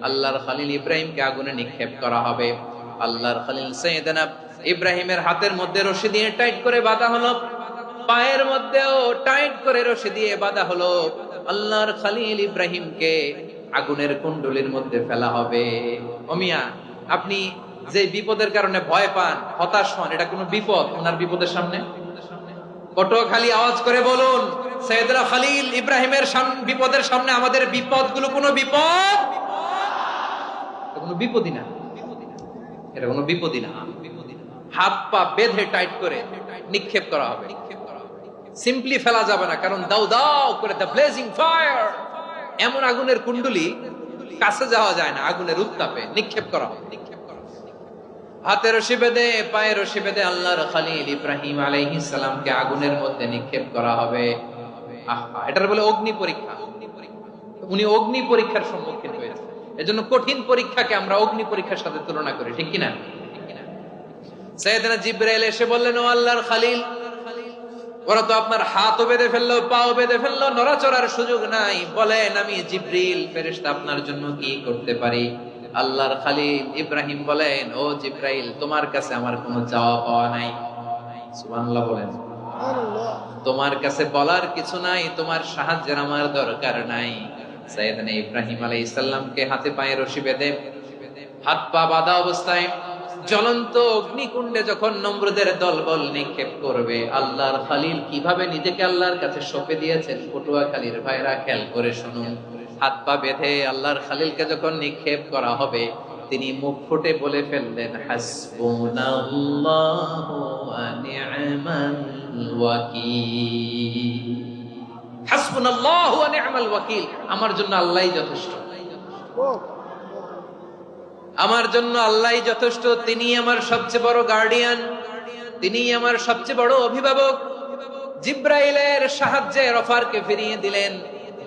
আল্লাহর খলিল ইব্রাহিমকে আগুনে নিক্ষেপ করা হবে। আল্লাহর খলিল সাইয়েদনা ইব্রাহিমের হাতের মধ্যে রশি দিয়ে টাইট করে বাঁধা হলো, পায়ের মধ্যেও টাইট করে রশি দিয়ে বাঁধা হলো। আল্লাহর খলিল ইব্রাহিমকে আগুনের কুণ্ডলির মধ্যে ফেলা হবে। ও মিয়া, আপনি যে বিপদের কারণে ভয় পান, হতাশ হন, এটা কোনো বিপদ ওনার বিপদের সামনে? পটুয়াখালী আওয়াজ করে বলুন, সাইয়েদনা খলিল ইব্রাহিমের বিপদের সামনে আমাদের বিপদগুলো কোনো বিপদ? কোনো বিপদই না, এটা কোনো বিপদই না। হাত পা বেঁধে টাইট করে নিক্ষেপ করা হবে, সিম্পলি ফেলা যাবে না, কারণ দাও দাও করে দ্য ব্লেজিং ফায়ার, এমন আগুনের কুণ্ডলি, কাছে যাওয়া যায় না, আগুনের উত্তাপে নিক্ষেপ করা হবে। হাতে রশি বেঁধে, পায়ে রশি বেঁধে আল্লাহর খলিল ইব্রাহিম আলাইহিস সালামকে আগুনের মধ্যে নিক্ষেপ করা হবে। আহা, এটার বলে অগ্নি পরীক্ষা। উনি অগ্নি পরীক্ষার সম্মুখীন হয়েছে। এজন্য কঠিন পরীক্ষাকে আমরা অগ্নি পরীক্ষার সাথে তুলনা করি, ঠিক কিনা? সাইয়েদনা জিবরাইল এসে বললেন, ও আল্লাহর খলিল, ওরা তো আপনার হাতও বেঁধে ফেললো, পাও বেঁধে ফেললো, নড়াচড়ার সুযোগ নাই, বলেন আমি জিবরিল ফেরেশতা আপনার জন্য কি করতে পারি? আল্লাহর খলিল ইব্রাহিম বলেন, ও জিবরাইল, তোমার কাছে আমার কোনো চাওয়া পাওয়া নাই। সুবহানাল্লাহ বলেন। তোমার কাছে বলার কিছু নাই, তোমার সাহায্যের আমার দরকার নাই। সাইয়েদনা ইব্রাহিম আলাইহিস সালামকে হাতে পায়ে রশি বেঁধে, হাত পা বাঁধা অবস্থায় জ্বলন্ত অগ্নিকুণ্ডে যখন নমরুদের দলবল নিক্ষেপ করবে, আল্লাহর খলিল কিভাবে নিজেকে আল্লাহর কাছে সঁপে দিয়েছেন, পটুয়াখালীর ভাইরা খেয়াল করে শুনুন। হাত পা বেঁধে আল্লাহর খলিলকে যখন নিক্ষেপ করা হবে, তিনি মুখ ফুটে বলে ফেললেন, হাসবুনাল্লাহু ওয়া নি'মাল ওয়াকিল। হাসবুনাল্লাহু ওয়া নি'মাল ওয়াকিল, আমার জন্য আল্লাহই যথেষ্ট, আমার জন্য আল্লাহই যথেষ্ট। তিনি আমার সবচেয়ে বড় গার্ডিয়ান, তিনি আমার সবচেয়ে বড় অভিভাবক। জিব্রাইলের সাহায্যে রফারকে ফিরিয়ে দিলেন।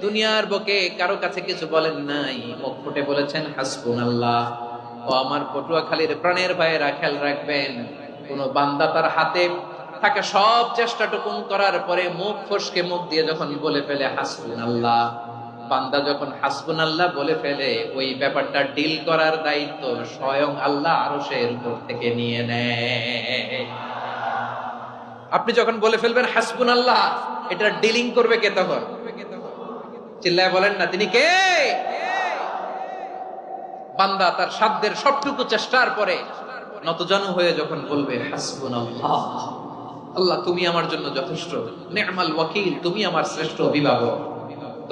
দুনিয়ার বুকে কারো কাছে কিছু বলেন নাই, মুখ ফুটে বলেছেন হাসবুনাল্লাহ। ও আমার পটুয়াখালীর প্রাণের ভাইয়েরা, খেয়াল রাখবেন, কোন বান্দা তার হাতে থাকা সব চেষ্টাটুকুন করার পরে মুখ ফসকে মুখ দিয়ে যখন বলে ফেলে হাসবুনাল্লাহ, বান্দা যখন হাসবুনাল্লাহ বলে ফেলে, ওই ব্যাপারটা ডিল করার দায়িত্ব স্বয়ং আল্লাহ আরশের উপর থেকে নিয়ে নেয়। আপনি যখন বলে ফেলবেন হাসবুনাল্লাহ, এটা ডিলিং করবে কে তখন? চিল্লায় বলেন না, তিনি কে? বান্দা তার সাধ্যের সবটুকু চেষ্টার পরে নতজানু হয়ে যখন বলবে হাসবুনাল্লাহ, আল্লাহ তুমি আমার জন্য যথেষ্ট, নি'মাল ওয়াকিল, তুমি আমার শ্রেষ্ঠ অভিভাবক,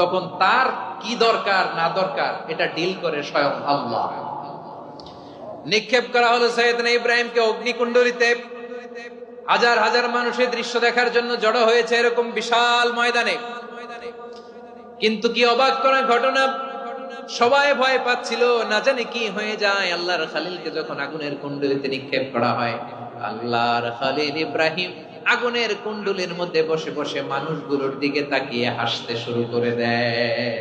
তখন তার কি দরকার না দরকার এটা ডিল করে স্বয়ং আল্লাহ। নিক্ষেপ করা হলো সাইয়েদনা ইব্রাহিমকে অগ্নিকুণ্ডলিতে। হাজার হাজার মানুষের দৃশ্য দেখার জন্য জড়ো হয়েছে এরকম বিশাল ময়দানে। কিন্তু কি অবাক করা ঘটনা, সবাই ভয় পাচ্ছিল, না জানে কি হয়ে যায়। আল্লাহর খলিলকে যখন আগুনের কুণ্ডলিতে নিক্ষেপ করা হয়, আল্লাহর খলিল ইব্রাহিম আগুনের কুণ্ডলীর মধ্যে বসে বসে মানুষগুলোর দিকে তাকিয়ে হাসতে শুরু করে দেয়।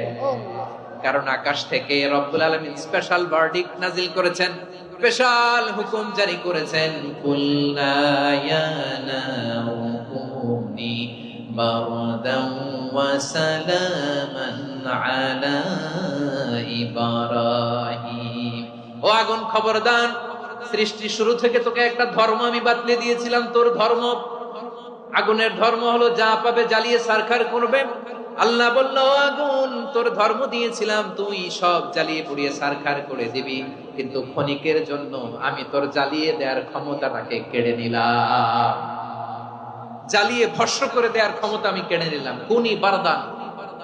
কারণ আকাশ থেকে রব্বুল আলামিন স্পেশাল ভার্ডিক্ট নাজিল করেছেন, স্পেশাল হুকুম জারি করেছেন, কুলনা ইয়া নারু কুনি বারদান ওয়া সালামান আলা ইব্রাহিম। ও আগুন, খবরদার, সৃষ্টি শুরু থেকে তোকে একটা ধর্ম আমি বাতলে দিয়েছিলাম, তোর ধর্ম, আগুনের ধর্ম হলো যা পাবে জ্বালিয়ে সারখার করবে। আল্লাহ বলল, আগুন, তোর ধর্ম দিয়েছিলাম, তুই সব জ্বালিয়ে পুড়িয়ে সারখার করে দিবি, কিন্তু ক্ষণিকের জন্য আমি তোর জ্বালিয়ে দেওয়ার ক্ষমতাটাকে কেড়ে নিলাম, জ্বালিয়ে ভস্ম করে দেওয়ার ক্ষমতা আমি কেড়ে নিলাম। কুনি বারদান,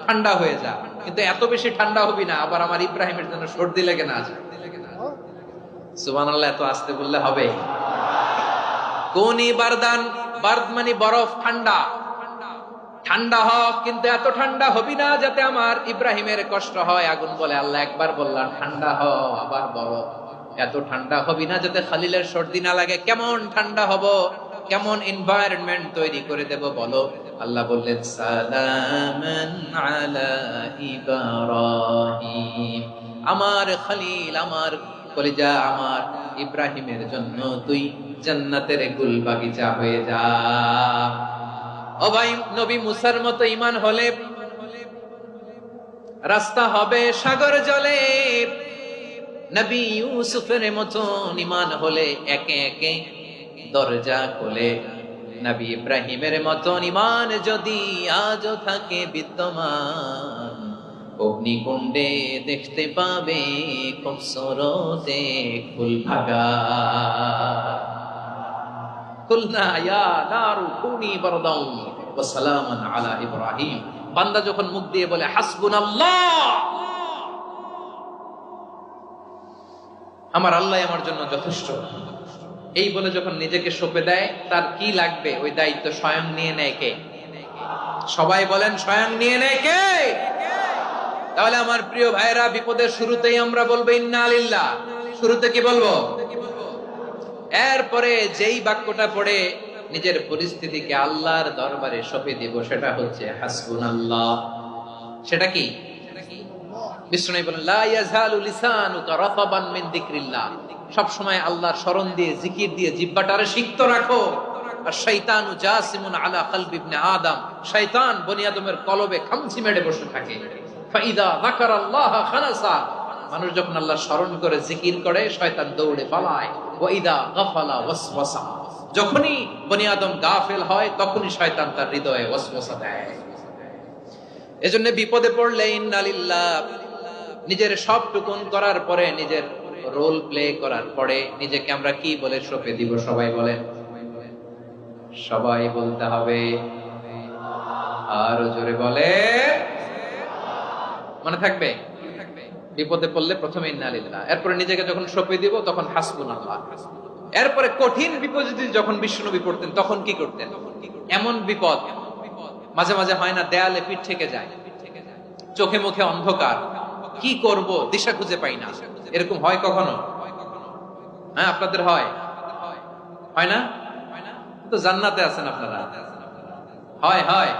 ঠান্ডা হয়ে যা, কিন্তু এত বেশি ঠান্ডা হবি না আবার আমার ইব্রাহিমের জন্য সর্দি লেগে না যায়। সুবহানাল্লাহ, এত আস্তে বললে হবে? কুনি বারদান, বারদ মানে বরফ, ঠান্ডা, ঠান্ডা হোক, কিন্তু এত ঠান্ডা হবি না যাতে আমার ইব্রাহিমের কষ্ট হয়। আগুন বলে, আল্লাহ একবার বললাম ঠান্ডা হ, আবার বরফ, এত ঠান্ডা হবি না যাতে খালিলের সর্দি না লাগে। কেমন ঠান্ডা হব, কেমন এনভায়রনমেন্ট তৈরি করে দেব বলো? আল্লাহ বললেন, সালামান আলা ইব্রাহিম, আমার খলিল, আমার কলিজা, আমার ইব্রাহিমের জন্য তুই জান্নাতের গুল বাগিচা হয়ে যা। ও ভাই, নবী মুসার মতো ঈমান হলে রাস্তা হবে সাগর জলে, নবী ইউসুফের মতো ঈমান হলে একে একে দরজা খোলে। নবী ইব্রাহিমের মতো ঈমান যদি আজও থাকে বিদ্যমান, অগ্নিকুণ্ডে দেখতে পাবে খুবসুরতে ফুলভাগা। কুলনা ইয়া নারু কুনি বারদান ওয়া সালামান আলা ইব্রাহিম। বান্দা যখন মুখ দিয়ে বলে হাসবুনাল্লাহ, আমার আল্লাহ আমার জন্য যথেষ্ট, এই বলে যখন নিজেকে সঁপে দেয়, তার কি লাগবে ওই দায়িত্ব স্বয়ং নিয়ে নেয় কে? সবাই বলেন, স্বয়ং নিয়ে নেয় কে? তাহলে আমার প্রিয় ভাইরা, বিপদের শুরুতেই আমরা বলবো ইন্না লিল্লাহ। শুরুতে কি বলবো? এরপরে যেই বাক্যটা পড়ে নিজের পরিস্থিতিকে আল্লাহর দরবারে সঁপে দিব, সেটা হচ্ছে হাসবুনাল্লাহ। সেটা কি? বিষ্ণু বলেন, লা ইয়াজালু লিসানুকা রাতাবান মিন যিকরিল্লাহ, সব সময় আল্লাহর স্মরণ দিয়ে, জিকির দিয়ে জিহ্বাটারে সিক্ত রাখো। আর শয়তানু জাসিমুন আলা কলবি ইবনে আদম, শয়তান বনি আদমের কলবে খামচি মেরে বসে থাকে। ফাইদা যাকারাল্লাহ খানাসা, মানুষ যখন আল্লাহর স্মরণ করে, জিকির করে, শয়তান দৌড়ে পালায়। ওয়া ইদা গাফালা ওয়াসওয়াসা, যখনই বনি আদম গাফেল হয়, তখনই শয়তান তার হৃদয়ে ওয়াসওয়াসা দেয়। এজন্য বিপদে পড়লে ইন্না লিল্লাহ, নিজের সবটুকুন করার পরে, নিজের রোল প্লে করার পরে নিজেকে আমরা কি বলে সঁপে দিব? সবাই বলেন, সবাই বলতে হবে, আরো জোরে বলে, মনে থাকবে? বিপদে পড়লে প্রথমে ইন্না লিল্লাহ, এরপরে নিজেকে যখন সঁপে দিব তখন হাসবুনাল্লাহ। এরপরে কঠিন বিপদে যখন বিশ্বনবী পড়তেন তখন কি করতেন? এমন বিপদ মাঝে মাঝে হয় না, দেয়ালে পিঠ থেকে যায়, চোখে মুখে অন্ধকার, কি করব দিশা খুঁজে পাই না, এরকম হয় কখনো? হ্যাঁ, আপনাদের হয়? হয় না? তো জান্নাতে আছেন আপনারা। হয় হয়